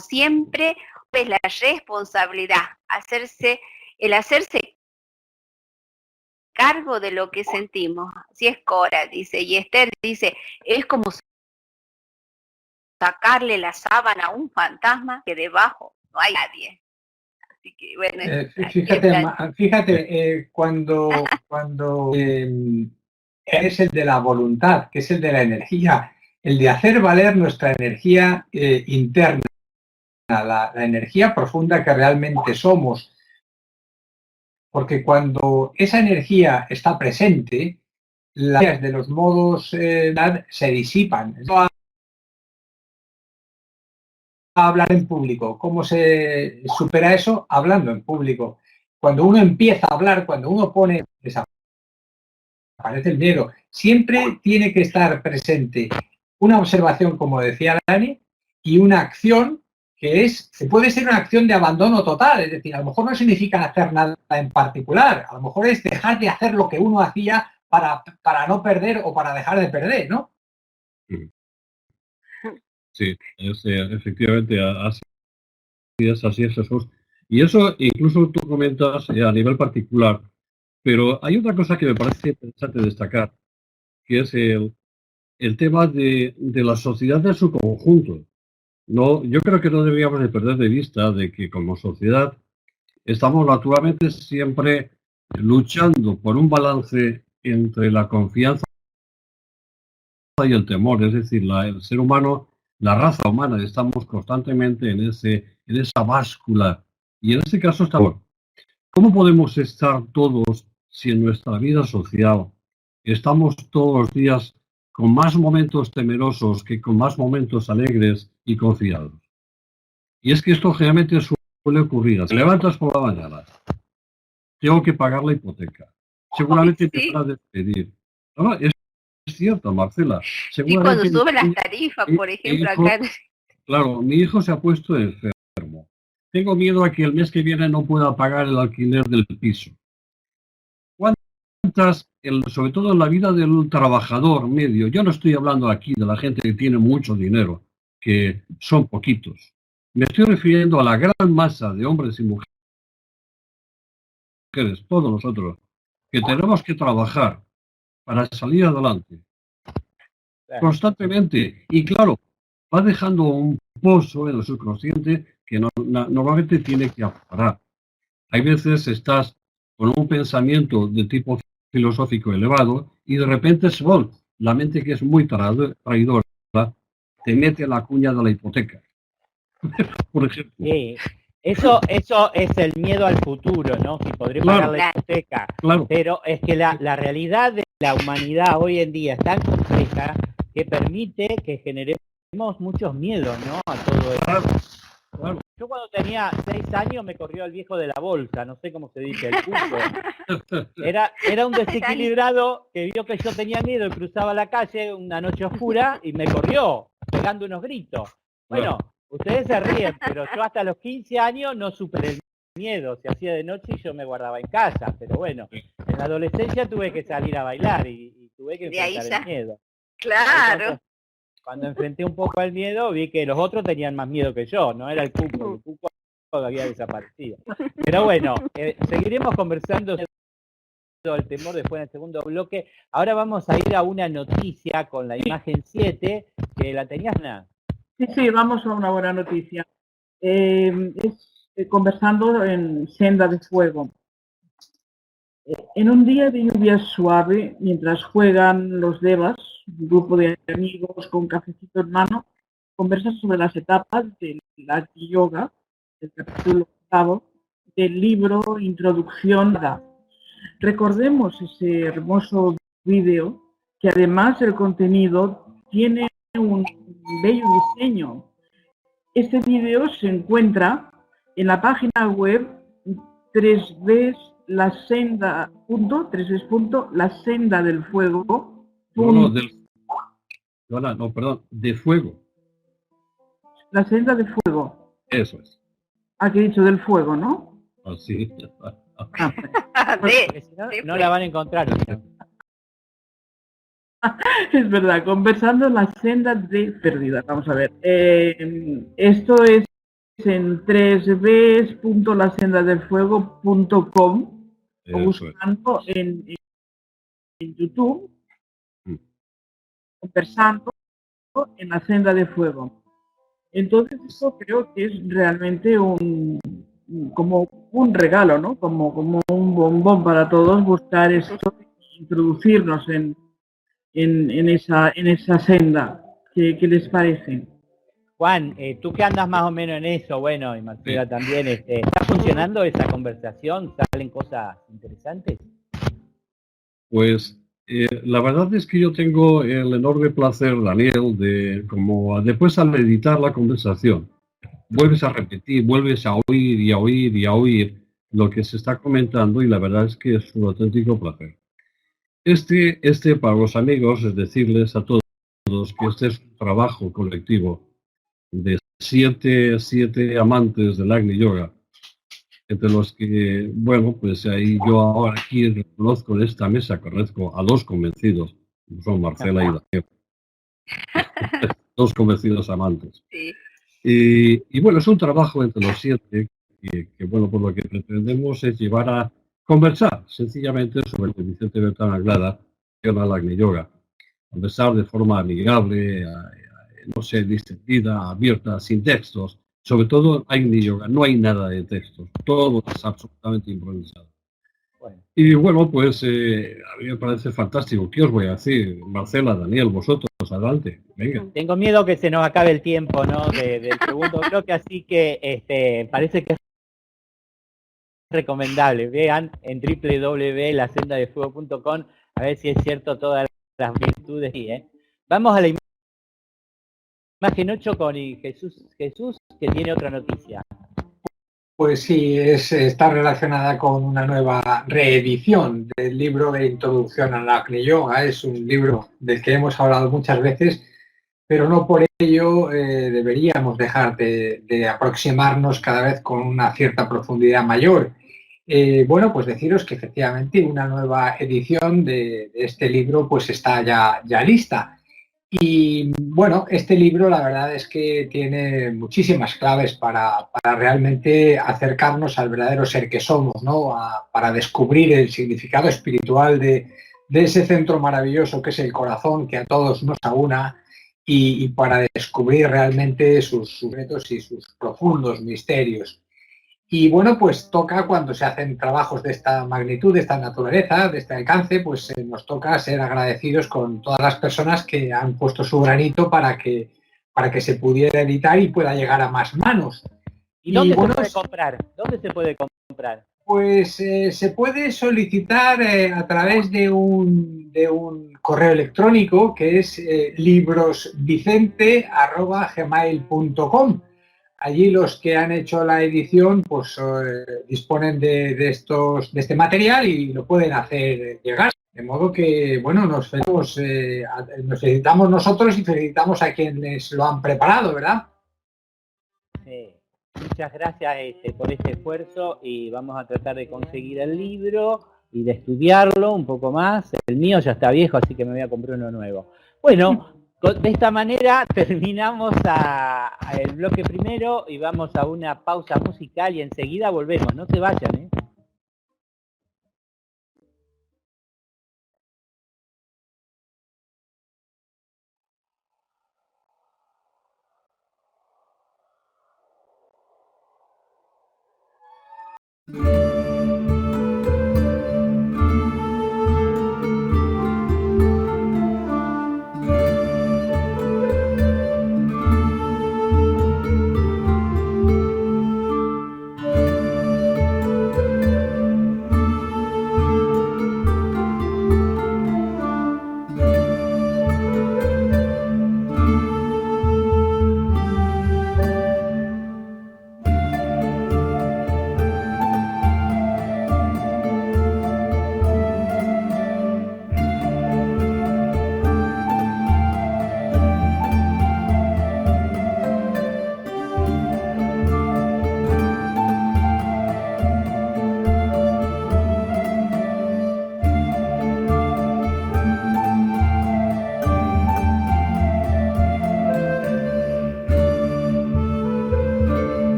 siempre, es la responsabilidad, el hacerse cargo de lo que sentimos. Así es Cora, dice, y Esther dice, es como sacarle la sábana a un fantasma que debajo no hay nadie. Así que, bueno, fíjate, cuando es el de la voluntad, que es el de la energía, el de hacer valer nuestra energía interna, la energía profunda que realmente somos. Porque cuando esa energía está presente, las de los modos se disipan. Hablar en público. ¿Cómo se supera eso? Hablando en público. Cuando uno empieza a hablar, cuando uno pone, desaparece el miedo. Siempre tiene que estar presente una observación, como decía Dani, y una acción que puede ser una acción de abandono total. Es decir, a lo mejor no significa hacer nada en particular. A lo mejor es dejar de hacer lo que uno hacía para no perder o para dejar de perder, ¿no? Sí, efectivamente, así es, Jesús. Y eso incluso tú comentas a nivel particular, pero hay otra cosa que me parece interesante destacar, que es el tema de la sociedad en su conjunto. No, yo creo que no deberíamos de perder de vista de que como sociedad estamos naturalmente siempre luchando por un balance entre la confianza y el temor, es decir, el ser humano, la raza humana, estamos constantemente en esa báscula. Y en este caso estamos. ¿Cómo podemos estar todos si en nuestra vida social estamos todos los días con más momentos temerosos que con más momentos alegres y confiados? Y es que esto generalmente suele ocurrir. Te levantas por la mañana, tengo que pagar la hipoteca. Seguramente te van a despedir. No, es cierto, Marcela. Y cuando suben las tarifas, por ejemplo, acá. Claro, mi hijo se ha puesto enfermo. Tengo miedo a que el mes que viene no pueda pagar el alquiler del piso. ¿Cuántas, sobre todo en la vida del trabajador medio? Yo no estoy hablando aquí de la gente que tiene mucho dinero, que son poquitos. Me estoy refiriendo a la gran masa de hombres y mujeres, todos nosotros, que tenemos que trabajar para salir adelante constantemente. Y claro, va dejando un pozo en el subconsciente que normalmente tiene que parar. Hay veces estás con un pensamiento de tipo filosófico elevado y de repente la mente, que es muy traidora, te mete la cuña de la hipoteca. Por ejemplo. Sí. Eso es el miedo al futuro, ¿no? Si podré pagar la hipoteca. Claro. Pero es que la realidad de la humanidad hoy en día es tan compleja que permite que generemos muchos miedos, ¿no? A todo eso. Claro. Yo cuando tenía 6 años me corrió el viejo de la bolsa, no sé cómo se dice, el puto. Era un desequilibrado que vio que yo tenía miedo y cruzaba la calle una noche oscura y me corrió, pegando unos gritos. Bueno, ustedes se ríen, pero yo hasta los 15 años no superé el miedo. Se hacía de noche y yo me guardaba en casa. Pero bueno, en la adolescencia tuve que salir a bailar y tuve que enfrentar el miedo. Claro. Entonces, cuando enfrenté un poco al miedo, vi que los otros tenían más miedo que yo. No era el cuco había desaparecido. Pero bueno, seguiremos conversando del temor después en el segundo bloque. Ahora vamos a ir a una noticia con la imagen 7, que la tenías, Ana. Sí, vamos a una buena noticia. Conversando en Senda de Fuego. En un día de lluvia suave, mientras juegan los devas, un grupo de amigos con cafecito en mano, conversan sobre las etapas del Lati Yoga, el capítulo 8 del libro Introducción. Recordemos ese hermoso vídeo, que además el contenido tiene un bello diseño. Este vídeo se encuentra en la página web lasendadelfuego. De fuego. La senda de fuego. Eso es. Aquí he dicho del fuego, ¿no? Así. Porque si no la van a encontrar. Es verdad, conversando en la senda de perdida. Vamos a ver. Esto es en www.lasendadelfuego.com o buscando en YouTube, conversando en la senda de fuego. Entonces esto creo que es realmente como un regalo, ¿no? Como un bombón para todos, buscar esto, introducirnos en esa senda. ¿Qué les parece? Juan, tú que andas más o menos en eso, bueno, y Marcela también, ¿está funcionando esa conversación? ¿Salen cosas interesantes? Pues la verdad es que yo tengo el enorme placer, Daniel, después al editar la conversación, vuelves a repetir, vuelves a oír y a oír y a oír lo que se está comentando, y la verdad es que es un auténtico placer. Para los amigos, es decirles a todos que este es un trabajo colectivo de siete amantes del Agni Yoga, entre los que, bueno, pues ahí yo ahora aquí reconozco en esta mesa, conozco a 2 convencidos, son Marcela y Daniel. 2 convencidos amantes. Sí. Y bueno, es un trabajo entre los 7 que bueno, por lo que pretendemos es llevar a conversar sencillamente sobre el que Vicente Bertrand Anglada llama el Agni Yoga. Conversar de forma amigable, no sé, distendida, abierta, sin textos. Sobre todo Agni Yoga, no hay nada de textos, todo es absolutamente improvisado. Bueno. Y bueno, pues a mí me parece fantástico. ¿Qué os voy a decir? Marcela, Daniel, vosotros, adelante, venga. Tengo miedo que se nos acabe el tiempo, ¿no? Del segundo bloque, así que parece que es recomendable. Vean en www.lasendadefuego.com a ver si es cierto todas las virtudes. Vamos a la imagen 8 con Jesús, que tiene otra noticia. Pues sí, está relacionada con una nueva reedición del libro de Introducción a la Agni Yoga. Es un libro del que hemos hablado muchas veces, pero no por ello deberíamos dejar de aproximarnos cada vez con una cierta profundidad mayor. Bueno, pues deciros que efectivamente una nueva edición de este libro pues está ya lista. Y bueno, este libro la verdad es que tiene muchísimas claves para realmente acercarnos al verdadero ser que somos, ¿no? Para descubrir el significado espiritual de ese centro maravilloso que es el corazón, que a todos nos aúna, y para descubrir realmente sus secretos y sus profundos misterios. Y bueno, pues toca cuando se hacen trabajos de esta magnitud, de esta naturaleza, de este alcance, pues nos toca ser agradecidos con todas las personas que han puesto su granito para que se pudiera editar y pueda llegar a más manos. ¿Y dónde se puede comprar? ¿Dónde se puede comprar? Pues se puede solicitar a través de un correo electrónico que es librosvicente@gmail.com. Allí los que han hecho la edición pues disponen de este material y lo pueden hacer llegar. De modo que, bueno, nos felicitamos nosotros y felicitamos a quienes lo han preparado, ¿verdad? Sí. Muchas gracias por este esfuerzo y vamos a tratar de conseguir el libro y de estudiarlo un poco más. El mío ya está viejo, así que me voy a comprar uno nuevo. Bueno, de esta manera terminamos el bloque primero y vamos a una pausa musical y enseguida volvemos. No se vayan, ¿eh?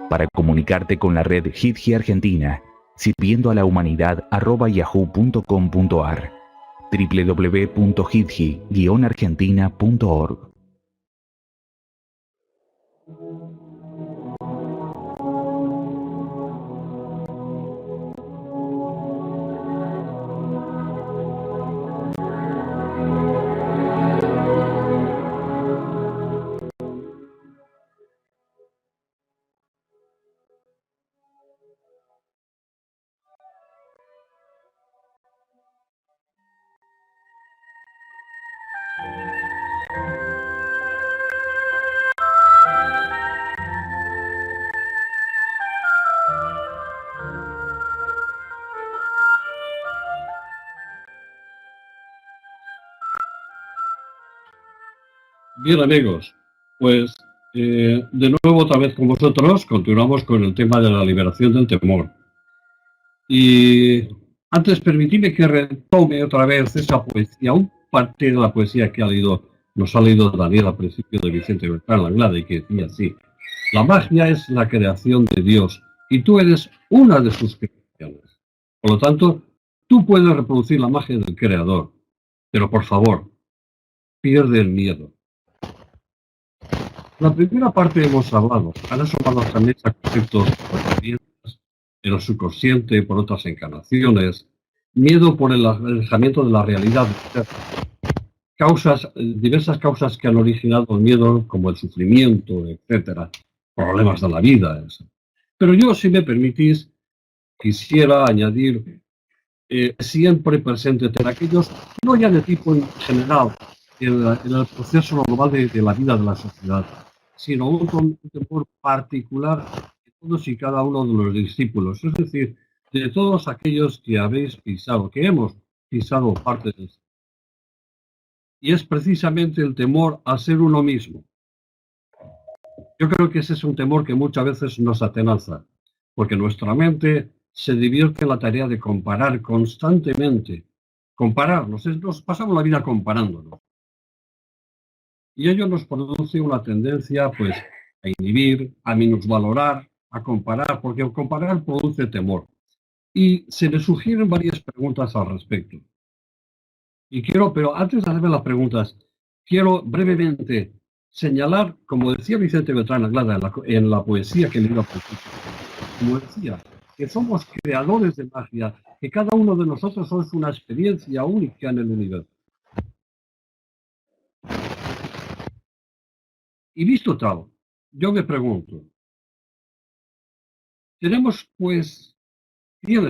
Para comunicarte con la red HitGi Argentina, sirviendo a la humanidad @yahoo.com.ar, www.hitgi-argentina.org. Bien, amigos, pues de nuevo otra vez con vosotros continuamos con el tema de la liberación del temor. Y antes permitidme que retome otra vez esa poesía, un parte de la poesía que nos ha leído Daniel al principio de Vicente Bertrán Langlade, que decía así: la magia es la creación de Dios y tú eres una de sus creaciones. Por lo tanto, tú puedes reproducir la magia del Creador, pero por favor, pierde el miedo. La primera parte hemos hablado, han asomado también a conceptos en el subconsciente por otras encarnaciones, miedo por el alejamiento de la realidad, diversas causas que han originado el miedo, como el sufrimiento, etcétera, problemas de la vida. Pero yo, si me permitís, quisiera añadir siempre presente en aquellos, no ya de tipo en general, en el proceso normal de la vida de la sociedad, sino un temor particular de todos y cada uno de los discípulos, es decir, de todos aquellos que habéis pisado, que hemos pisado parte de esto. Y es precisamente el temor a ser uno mismo. Yo creo que ese es un temor que muchas veces nos atenaza, porque nuestra mente se divierte en la tarea de comparar constantemente, compararnos, nos pasamos la vida comparándonos. Y ello nos produce una tendencia, pues, a inhibir, a minusvalorar, a comparar, porque comparar produce temor. Y se me sugieren varias preguntas al respecto. Y pero antes de hacerme las preguntas, quiero brevemente señalar, como decía Vicente Bertrán Langlade en la poesía que le iba a principio, como decía, que somos creadores de magia, que cada uno de nosotros somos una experiencia única en el universo. Y visto tal, yo me pregunto, ¿tienes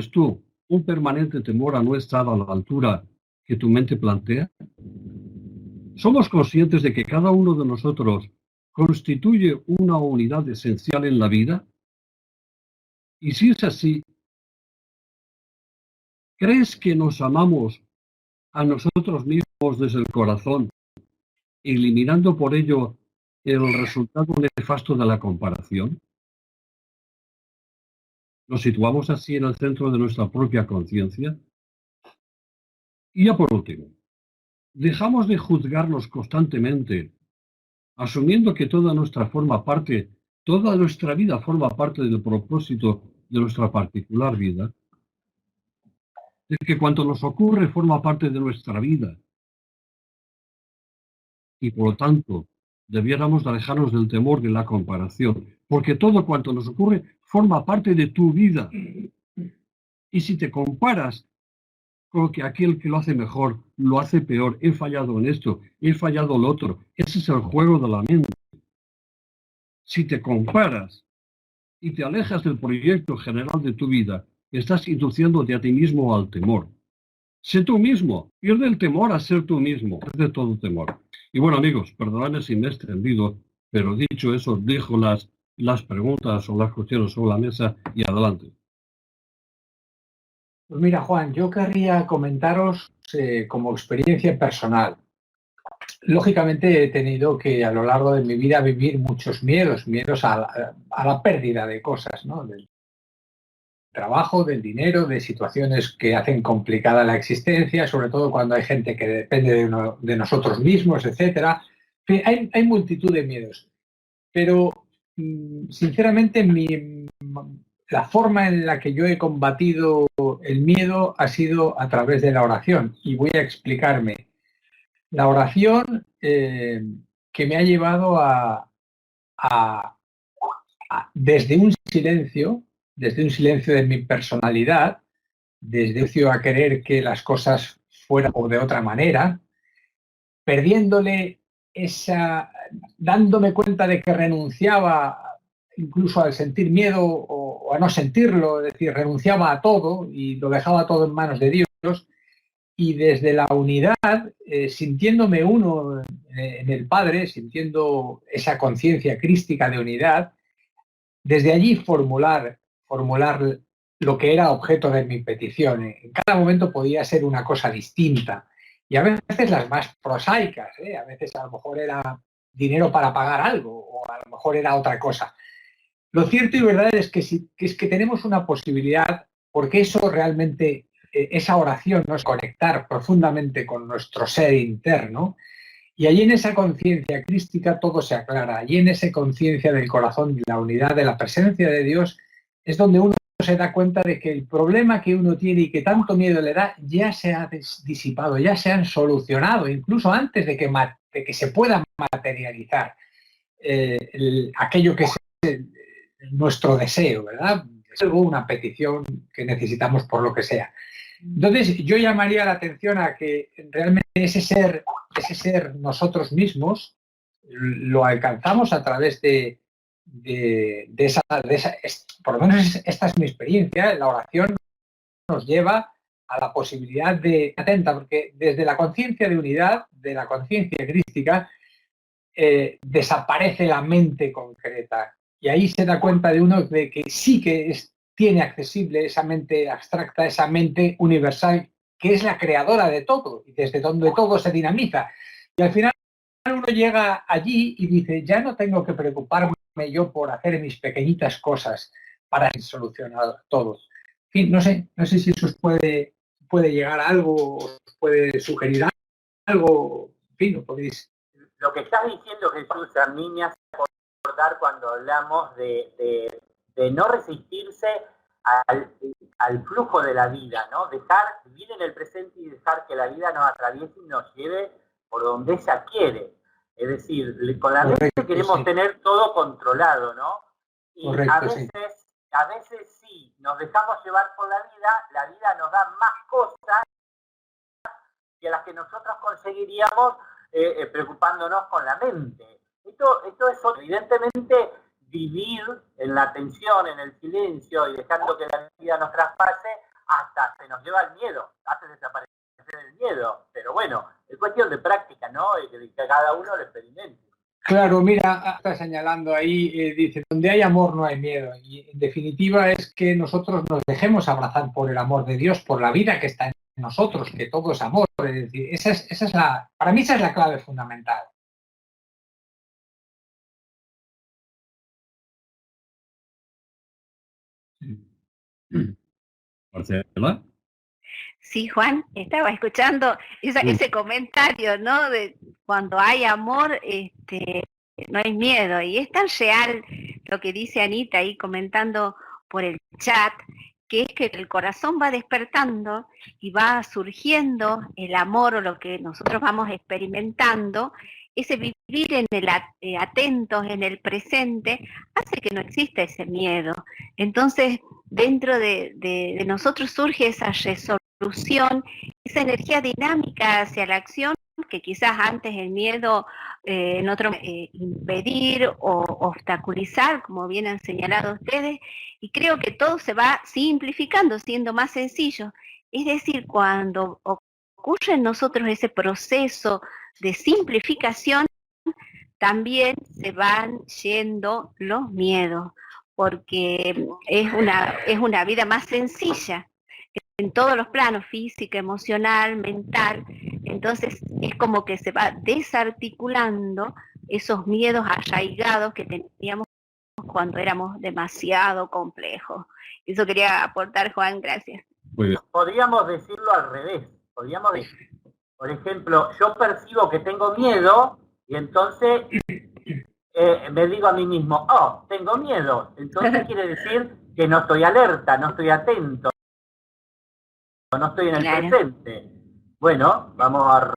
tú un permanente temor a no estar a la altura que tu mente plantea? ¿Somos conscientes de que cada uno de nosotros constituye una unidad esencial en la vida? Y si es así, ¿crees que nos amamos a nosotros mismos desde el corazón, eliminando por ello el resultado nefasto de la comparación? ¿Nos situamos así en el centro de nuestra propia conciencia? Y ya por último, ¿dejamos de juzgarnos constantemente, asumiendo que toda nuestra vida forma parte del propósito de nuestra particular vida? De que cuanto nos ocurre forma parte de nuestra vida. Y por lo tanto, debiéramos de alejarnos del temor de la comparación, porque todo cuanto nos ocurre forma parte de tu vida. Y si te comparas con que aquel que lo hace mejor, lo hace peor, he fallado en esto, he fallado en lo otro, ese es el juego de la mente. Si te comparas y te alejas del proyecto general de tu vida, estás induciéndote a ti mismo al temor. Sé tú mismo, pierde el temor a ser tú mismo, pierde todo temor. Y bueno, amigos, perdonadme si me he extendido, pero dicho eso, dejo las preguntas o las cuestiones sobre la mesa y adelante. Pues mira, Juan, yo querría comentaros como experiencia personal. Lógicamente he tenido que a lo largo de mi vida vivir muchos miedos a la pérdida de cosas, ¿no? Del trabajo, del dinero, de situaciones que hacen complicada la existencia, sobre todo cuando hay gente que depende de nosotros mismos, etcétera. Hay multitud de miedos. Pero sinceramente, la forma en la que yo he combatido el miedo ha sido a través de la oración. Y voy a explicarme. La oración que me ha llevado desde un silencio de mi personalidad, desde un silencio a querer que las cosas fueran o de otra manera, perdiéndole dándome cuenta de que renunciaba incluso al sentir miedo o a no sentirlo, es decir, renunciaba a todo y lo dejaba todo en manos de Dios, y desde la unidad, sintiéndome uno en el Padre, sintiendo esa conciencia crística de unidad, desde allí formular lo que era objeto de mi petición. En cada momento podía ser una cosa distinta. Y a veces las más prosaicas, a veces a lo mejor era dinero para pagar algo, o a lo mejor era otra cosa. Lo cierto y verdad es que tenemos una posibilidad, porque eso realmente, esa oración, ¿no?, es conectar profundamente con nuestro ser interno, y allí en esa conciencia crística todo se aclara. Allí en esa conciencia del corazón, de la unidad, de la presencia de Dios, es donde uno se da cuenta de que el problema que uno tiene y que tanto miedo le da ya se ha disipado, ya se han solucionado, incluso antes de que se pueda materializar aquello que es nuestro deseo, ¿verdad? Es algo, una petición que necesitamos por lo que sea. Entonces, yo llamaría la atención a que realmente ese ser nosotros mismos lo alcanzamos a través de esa, por lo menos esta es mi experiencia. La oración nos lleva a la posibilidad de atenta, porque desde la conciencia de unidad, de la conciencia crística, desaparece la mente concreta, y ahí se da cuenta de uno de que sí que tiene accesible esa mente abstracta, esa mente universal, que es la creadora de todo y desde donde todo se dinamiza. Y al final uno llega allí y dice, ya no tengo que preocuparme yo por hacer mis pequeñitas cosas para solucionar todo. En fin, no sé si eso os puede llegar a algo, os puede sugerir algo, en fin, lo podéis. Lo que estás diciendo, Jesús, a mí me hace acordar cuando hablamos de no resistirse al flujo de la vida, ¿no? Dejar vivir en el presente y dejar que la vida nos atraviese y nos lleve por donde ella quiere. Es decir, con la mente queremos tener todo controlado, ¿no? Y correcto, a veces sí, nos dejamos llevar por la vida nos da más cosas que las que nosotros conseguiríamos preocupándonos con la mente. Esto es evidentemente vivir en la tensión, en el silencio y dejando que la vida nos traspase, hasta se nos lleva el miedo, hace desaparecer el miedo. Pero bueno, es cuestión de práctica, ¿no? Y que cada uno lo experimente. Claro, mira, está señalando ahí, dice, donde hay amor no hay miedo. Y en definitiva es que nosotros nos dejemos abrazar por el amor de Dios, por la vida que está en nosotros, que todo es amor. Es decir, para mí esa es la clave fundamental. Marcela. Sí, Juan, estaba escuchando ese comentario, ¿no? De cuando hay amor, no hay miedo. Y es tan real lo que dice Anita ahí comentando por el chat, que es que el corazón va despertando y va surgiendo el amor, o lo que nosotros vamos experimentando. Ese vivir en el atentos, en el presente, hace que no exista ese miedo. Entonces, dentro de nosotros surge esa resolución, esa energía dinámica hacia la acción, que quizás antes el miedo en otro impedir o obstaculizar, como bien han señalado ustedes, y creo que todo se va simplificando, siendo más sencillo. Es decir, cuando ocurre en nosotros ese proceso de simplificación, también se van yendo los miedos, porque es una vida más sencilla en todos los planos, física, emocional, mental. Entonces es como que se va desarticulando esos miedos arraigados que teníamos cuando éramos demasiado complejos. Eso quería aportar, Juan, gracias. Podríamos decirlo al revés. Podríamos decir, por ejemplo, yo percibo que tengo miedo y entonces me digo a mí mismo, oh, tengo miedo. Entonces quiere decir que no estoy alerta, no estoy atento, no estoy en el presente. Bueno, vamos a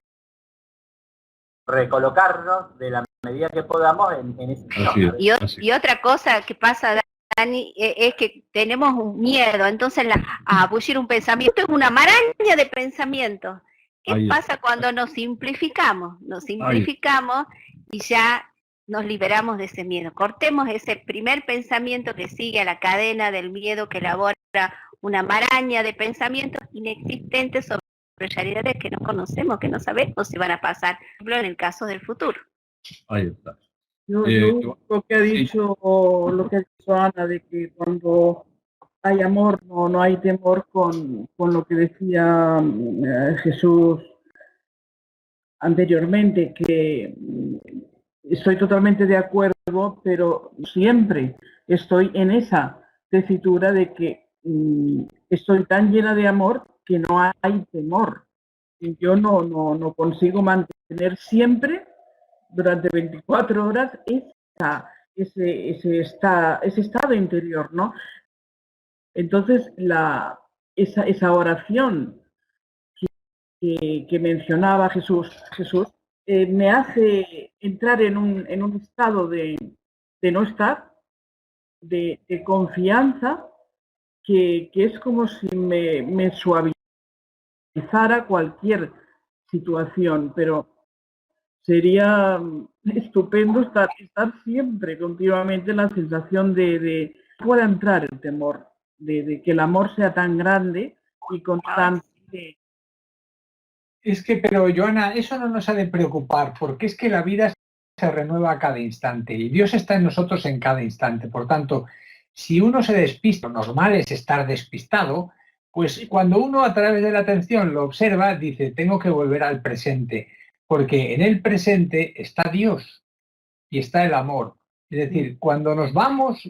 recolocarnos de la medida que podamos en ese momento. Y otra cosa que pasa, Dani, es que tenemos un miedo, entonces a bullir un pensamiento es una maraña de pensamientos. ¿Qué pasa cuando nos simplificamos? Nos simplificamos y ya nos liberamos de ese miedo. Cortemos ese primer pensamiento que sigue a la cadena del miedo que elabora una maraña de pensamientos inexistentes sobre realidades que no conocemos, que no sabemos si van a pasar, por ejemplo, en el caso del futuro. Ahí está. Lo que ha dicho Ana, de que cuando hay amor no hay temor, con lo que decía Jesús anteriormente, que estoy totalmente de acuerdo, pero siempre estoy en esa tesitura de que estoy tan llena de amor que no hay temor. Yo no consigo mantener siempre durante 24 horas ese estado interior, ¿no? Entonces, esa oración que mencionaba Jesús me hace entrar en un estado de no estar, de confianza, que es como si me suavizara cualquier situación, pero sería estupendo estar siempre, continuamente, en la sensación de pueda entrar el temor, de que el amor sea tan grande y constante. Es que, pero Joana, eso no nos ha de preocupar, porque es que la vida se renueva a cada instante y Dios está en nosotros en cada instante. Por tanto, si uno se despista, lo normal es estar despistado, pues cuando uno a través de la atención lo observa, dice, tengo que volver al presente, porque en el presente está Dios y está el amor. Es decir, cuando nos vamos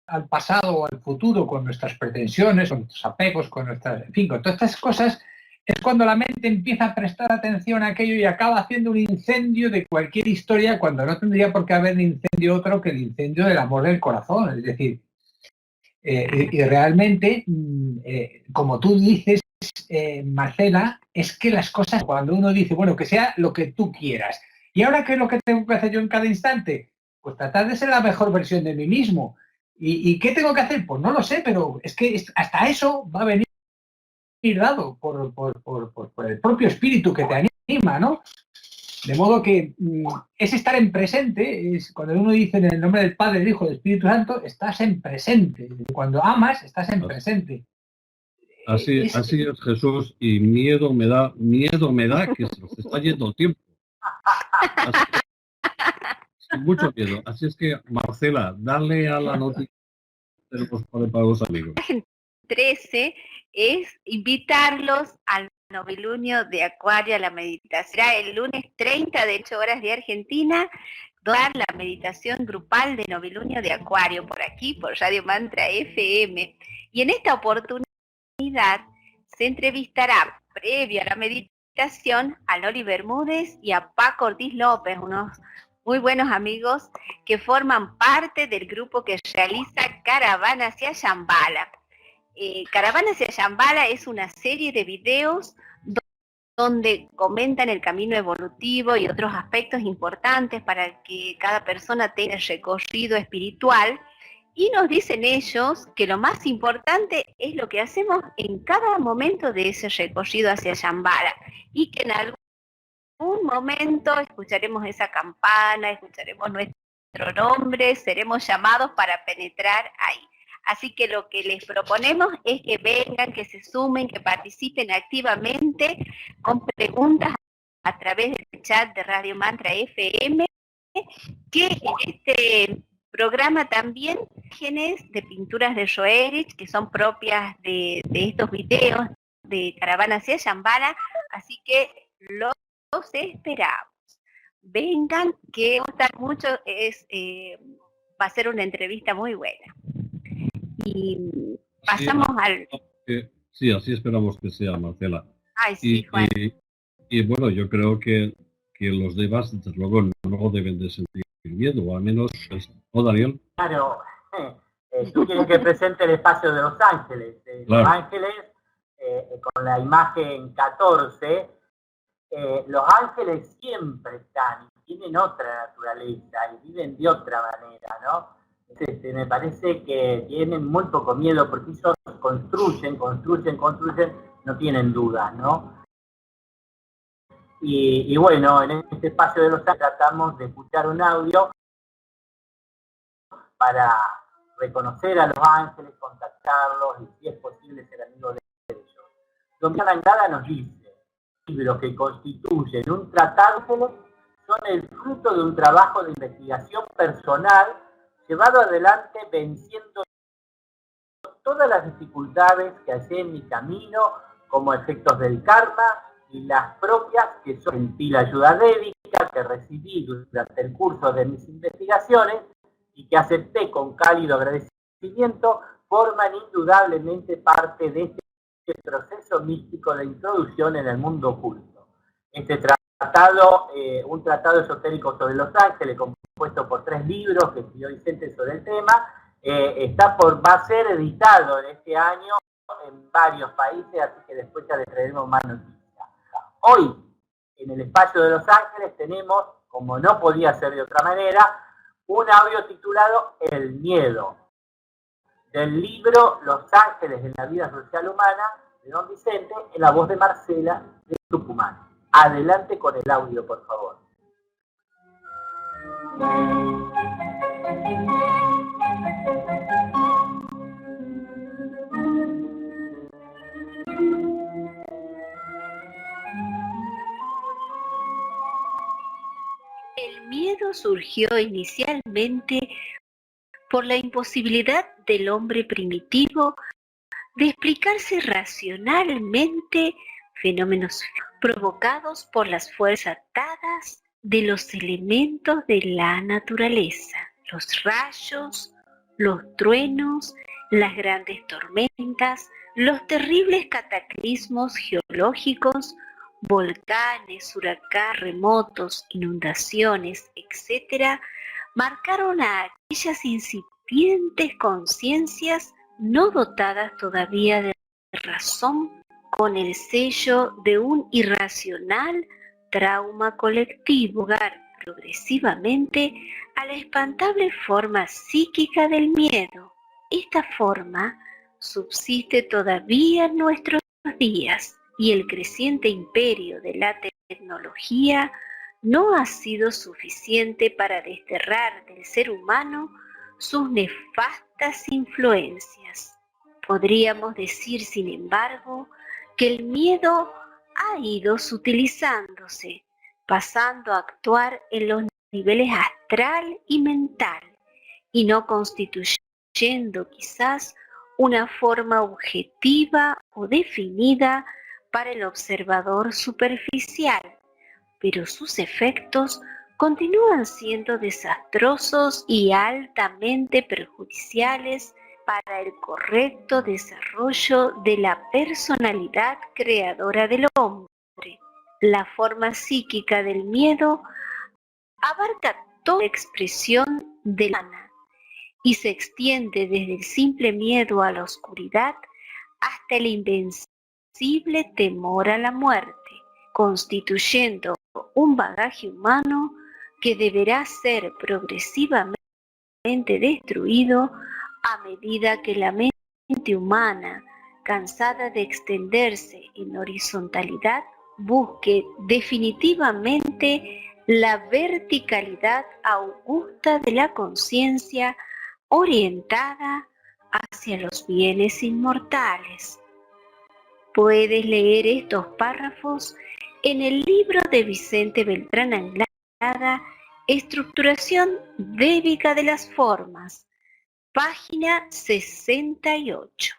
al pasado o al futuro con nuestras pretensiones, con nuestros apegos, con nuestras, en fin, con todas estas cosas, es cuando la mente empieza a prestar atención a aquello y acaba haciendo un incendio de cualquier historia, cuando no tendría por qué haber un incendio otro que el incendio del amor del corazón. Es decir, y realmente, como tú dices, Marcela, es que las cosas, cuando uno dice, bueno, que sea lo que tú quieras. ¿Y ahora qué es lo que tengo que hacer yo en cada instante? Pues tratar de ser la mejor versión de mí mismo. ¿Y qué tengo que hacer? Pues no lo sé, pero es que hasta eso va a venir dado por el propio espíritu que te anima, ¿no? De modo que es estar en presente, es cuando uno dice en el nombre del Padre, del Hijo, del Espíritu Santo, estás en presente. Cuando amas, estás en presente. Así es, Jesús, y miedo me da que se nos está yendo el tiempo. Mucho miedo. Así es que, Marcela, dale a la noticia para los amigos. 13 es invitarlos al novilunio de Acuario, a la meditación. Será el lunes 30 de 8 horas de Argentina, dar la meditación grupal de novilunio de Acuario, por aquí, por Radio Mantra FM. Y en esta oportunidad se entrevistará, previo a la meditación, a Loli Bermúdez y a Paco Ortiz López, unos muy buenos amigos que forman parte del grupo que realiza Caravana hacia Shambhala. Caravana hacia Shambhala es una serie de videos donde comentan el camino evolutivo y otros aspectos importantes para que cada persona tenga el recorrido espiritual, y nos dicen ellos que lo más importante es lo que hacemos en cada momento de ese recorrido hacia Shambhala, y que en algún momento escucharemos esa campana, escucharemos nuestro nombre, seremos llamados para penetrar ahí. Así que lo que les proponemos es que vengan, que se sumen, que participen activamente con preguntas a través del chat de Radio Mantra FM, que en este programa también imágenes de pinturas de Joerich, que son propias de estos videos de Caravana hacia Shambhala, así que los esperamos. Vengan, que va a gustar mucho, va a ser una entrevista muy buena. Y pasamos al... Sí, así esperamos que sea, Marcela. Ay, sí, Juan. Y bueno, yo creo que los demás, desde luego, no deben de sentir el miedo, o al menos, ¿no, Daniel? Claro, tú quieres que presente el espacio de los ángeles. Claro. Los ángeles, con la imagen 14, los ángeles siempre están y tienen otra naturaleza y viven de otra manera, ¿no? Entonces, me parece que tienen muy poco miedo porque ellos construyen, no tienen dudas, ¿no? Y bueno, en este espacio de los ángeles tratamos de escuchar un audio para reconocer a los ángeles, contactarlos y si es posible ser amigos de ellos. Don Arangada nos dice, libros que constituyen un tratado son el fruto de un trabajo de investigación personal llevado adelante venciendo todas las dificultades que hallé en mi camino como efectos del karma y las propias que son gentil ayuda védica que recibí durante el curso de mis investigaciones y que acepté con cálido agradecimiento, forman indudablemente parte de este proceso místico de introducción en el mundo oculto. Este tratado, un tratado esotérico sobre los ángeles, compuesto por 3 libros que escribió Vicente sobre el tema, va a ser editado en este año en varios países, así que después ya les traeremos más noticias. Hoy, en el espacio de los ángeles, tenemos, como no podía ser de otra manera, un audio titulado El miedo, del libro Los ángeles en la vida social humana, de don Vicente, en la voz de Marcela de Tucumán. Adelante con el audio, por favor. El miedo surgió inicialmente por la imposibilidad del hombre primitivo de explicarse racionalmente fenómenos provocados por las fuerzas atadas de los elementos de la naturaleza, los rayos, los truenos, las grandes tormentas, los terribles cataclismos geológicos, volcanes, huracanes, terremotos, inundaciones, etc., marcaron a aquellas incipientes conciencias no dotadas todavía de razón con el sello de un irracional trauma colectivo, dar progresivamente a la espantable forma psíquica del miedo. Esta forma subsiste todavía en nuestros días y el creciente imperio de la tecnología no ha sido suficiente para desterrar del ser humano sus nefastas influencias. Podríamos decir, sin embargo, que el miedo ha ido sutilizándose, pasando a actuar en los niveles astral y mental, y no constituyendo quizás una forma objetiva o definida para el observador superficial, pero sus efectos continúan siendo desastrosos y altamente perjudiciales para el correcto desarrollo de la personalidad creadora del hombre. La forma psíquica del miedo abarca toda expresión de la humana y se extiende desde el simple miedo a la oscuridad hasta el invencible temor a la muerte, constituyendo un bagaje humano que deberá ser progresivamente destruido a medida que la mente humana, cansada de extenderse en horizontalidad, busque definitivamente la verticalidad augusta de la conciencia orientada hacia los bienes inmortales. Puedes leer estos párrafos en el libro de Vicente Beltrán Anglada, Estructuración védica de las formas, página 68.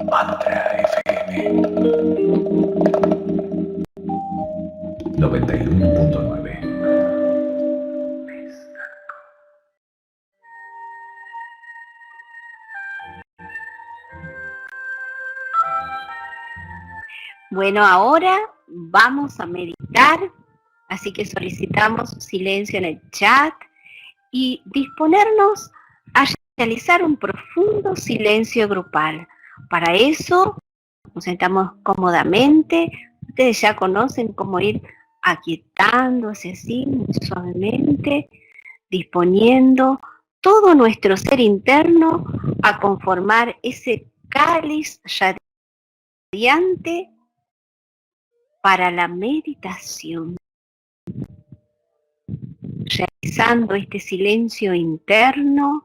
Mantra FM 91.9. Bueno, ahora vamos a meditar, así que solicitamos silencio en el chat y disponernos a realizar un profundo silencio grupal. Para eso nos sentamos cómodamente. Ustedes ya conocen cómo ir aquietándose así muy suavemente, disponiendo todo nuestro ser interno a conformar ese cáliz radiante para la meditación. Realizando este silencio interno,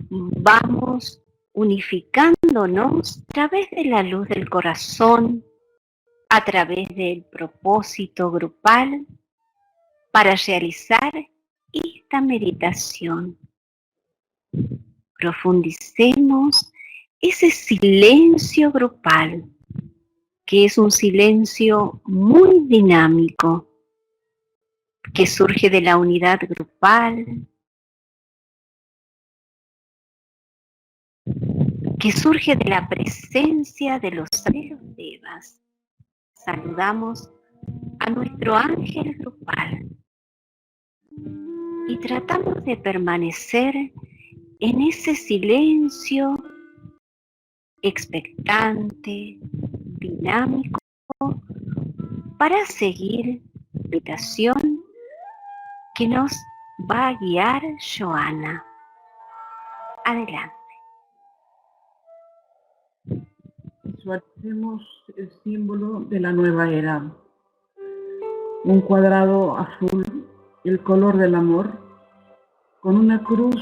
vamos unificándonos a través de la luz del corazón, a través del propósito grupal, para realizar esta meditación. Profundicemos ese silencio grupal, que es un silencio muy dinámico, que surge de la unidad grupal, que surge de la presencia de los devas. Saludamos a nuestro ángel grupal y tratamos de permanecer en ese silencio expectante, dinámico, para seguir la meditación que nos va a guiar Joana. Adelante. Visualicemos el símbolo de la nueva era. Un cuadrado azul, el color del amor, con una cruz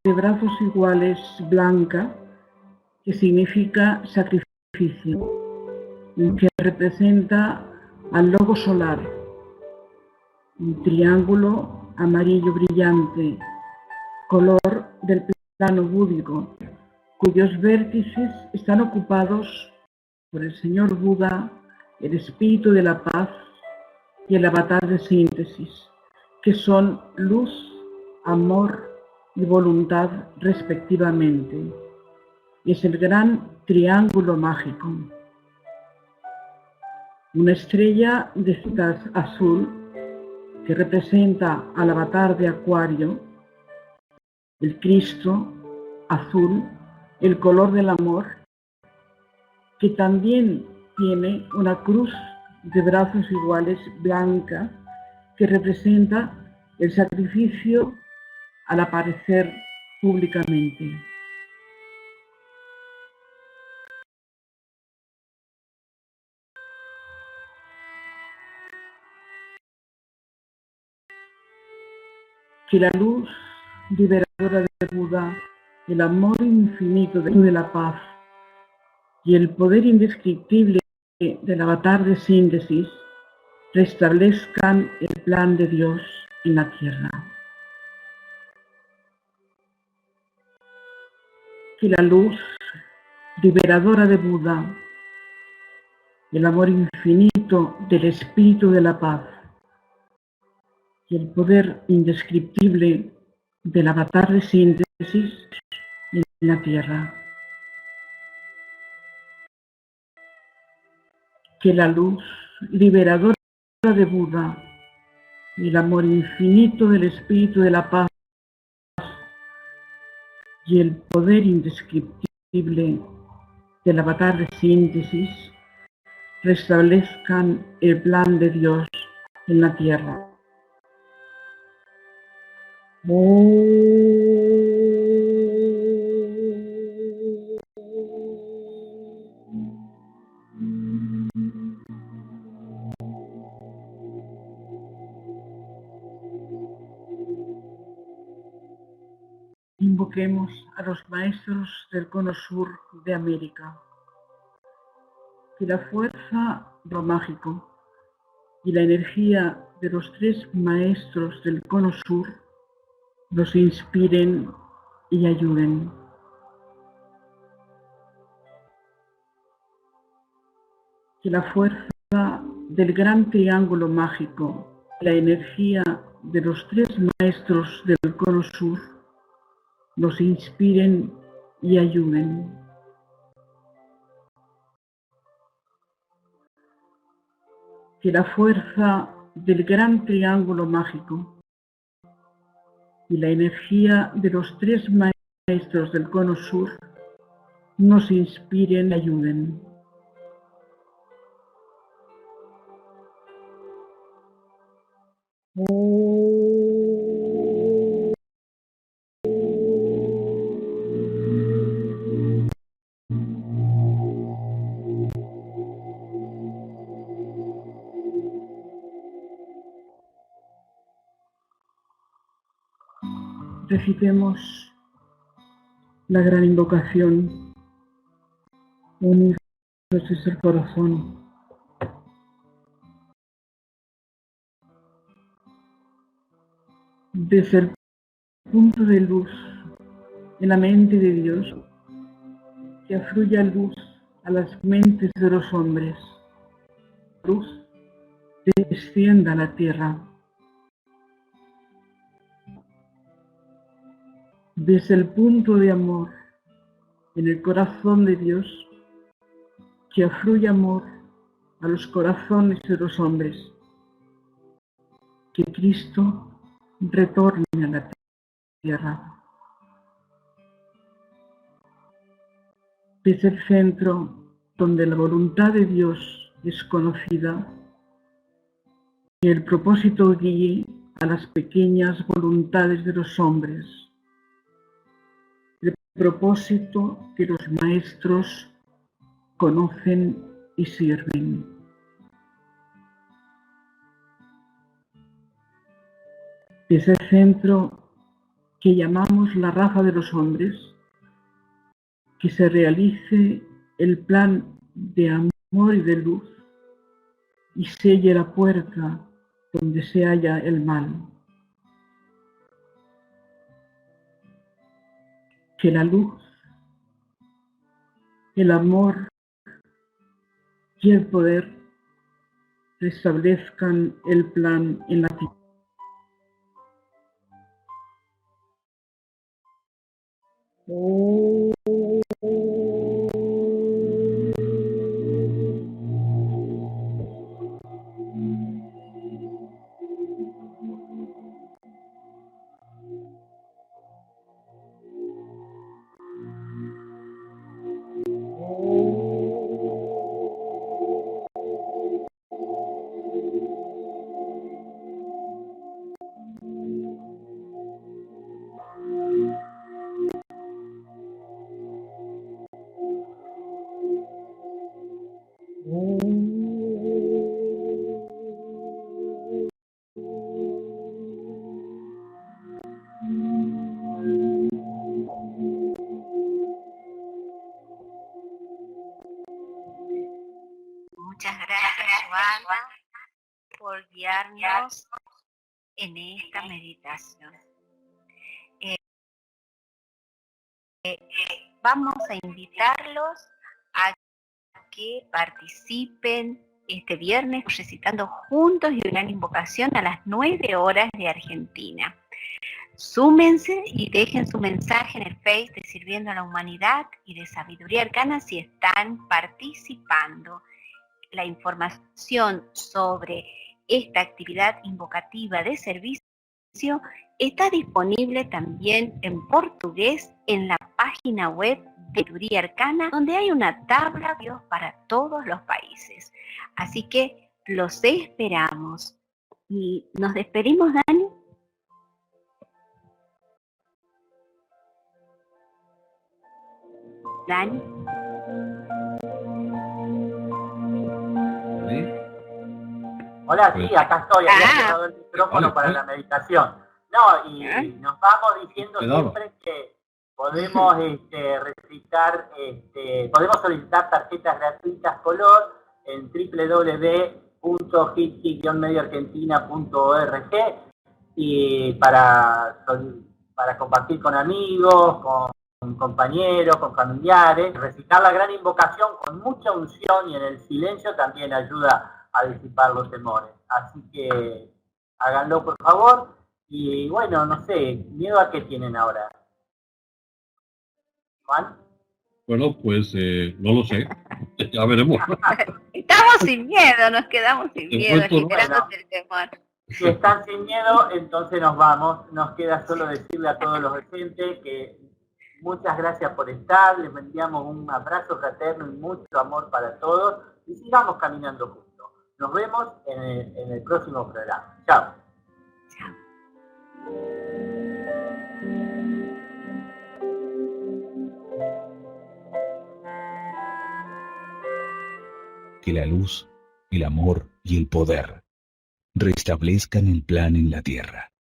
de brazos iguales blanca, que significa sacrificio, y que representa al logo solar. Un triángulo amarillo brillante, color del plano búdico, cuyos vértices están ocupados por el Señor Buda, el Espíritu de la Paz y el Avatar de Síntesis, que son luz, amor y voluntad respectivamente. Es el gran triángulo mágico. Una estrella de citas azul que representa al Avatar de Acuario, el Cristo azul, el color del amor, que también tiene una cruz de brazos iguales blanca, que representa el sacrificio al aparecer públicamente. Que la luz liberadora de Buda, el amor infinito de la paz y el poder indescriptible del Avatar de Síntesis restablezcan el plan de Dios en la tierra. Que la luz liberadora de Buda, el amor infinito del Espíritu de la Paz y el poder indescriptible del Avatar de Síntesis en la tierra. Que la luz liberadora de Buda y el amor infinito del Espíritu de la Paz y el poder indescriptible del Avatar de Síntesis restablezcan el plan de Dios en la tierra. Invoquemos a los maestros del cono sur de América. Que la fuerza de lo mágico y la energía de los tres maestros del cono sur nos inspiren y ayuden. Que la fuerza del gran triángulo mágico, la energía de los tres maestros del cono sur nos inspiren y ayuden. que la fuerza del gran triángulo mágico y la energía de los tres maestros del cono sur nos inspiren y ayuden. Recitemos la gran invocación. Unidos es el corazón. Desde el punto de luz en la mente de Dios, que afluya luz a las mentes de los hombres. Luz descienda a la tierra. Desde el punto de amor en el corazón de Dios, que afluya amor a los corazones de los hombres. Que Cristo retorne a la tierra. Desde el centro donde la voluntad de Dios es conocida, que el propósito guíe a las pequeñas voluntades de los hombres, el propósito que los maestros conocen y sirven. Desde el centro que llamamos la raza de los hombres, que se realice el plan de amor y de luz y selle la puerta donde se halla el mal. Que la luz, el amor y el poder restablezcan el plan en la tierra. Muchas gracias, Joana, por guiarnos en esta meditación. Vamos a invitarlos a que participen este viernes recitando juntos y una invocación a las 9 horas de Argentina. Súmense y dejen su mensaje en el Face de Sirviendo a la Humanidad y de Sabiduría Arcana si están participando. La información sobre esta actividad invocativa de servicio está disponible también en portugués en la página web de Sabiduría Arcana, donde hay una tabla de Dios para todos los países. Así que los esperamos. Y nos despedimos, Dani. Dani. Hola, sí, acá estoy, había cerrado el micrófono para la meditación. No, y nos vamos diciendo siempre que podemos recitar, podemos solicitar tarjetas gratuitas color en www.hitsi-medioargentina.org y para compartir con amigos, con compañeros, con familiares. Recitar la gran invocación con mucha unción y en el silencio también ayuda a disipar los temores. Así que háganlo, por favor. Y bueno, no sé, ¿miedo a qué tienen ahora? ¿Juan? Bueno, pues no lo sé. Ya veremos. Estamos sin miedo, nos quedamos sin miedo, Puesto, generándote el temor. Si están sin miedo, entonces nos vamos. Nos queda solo decirle a todos los oyentes que muchas gracias por estar. Les enviamos un abrazo fraterno y mucho amor para todos. Y sigamos caminando juntos. Nos vemos en el próximo programa. Chao. Que la luz, el amor y el poder restablezcan el plan en la tierra.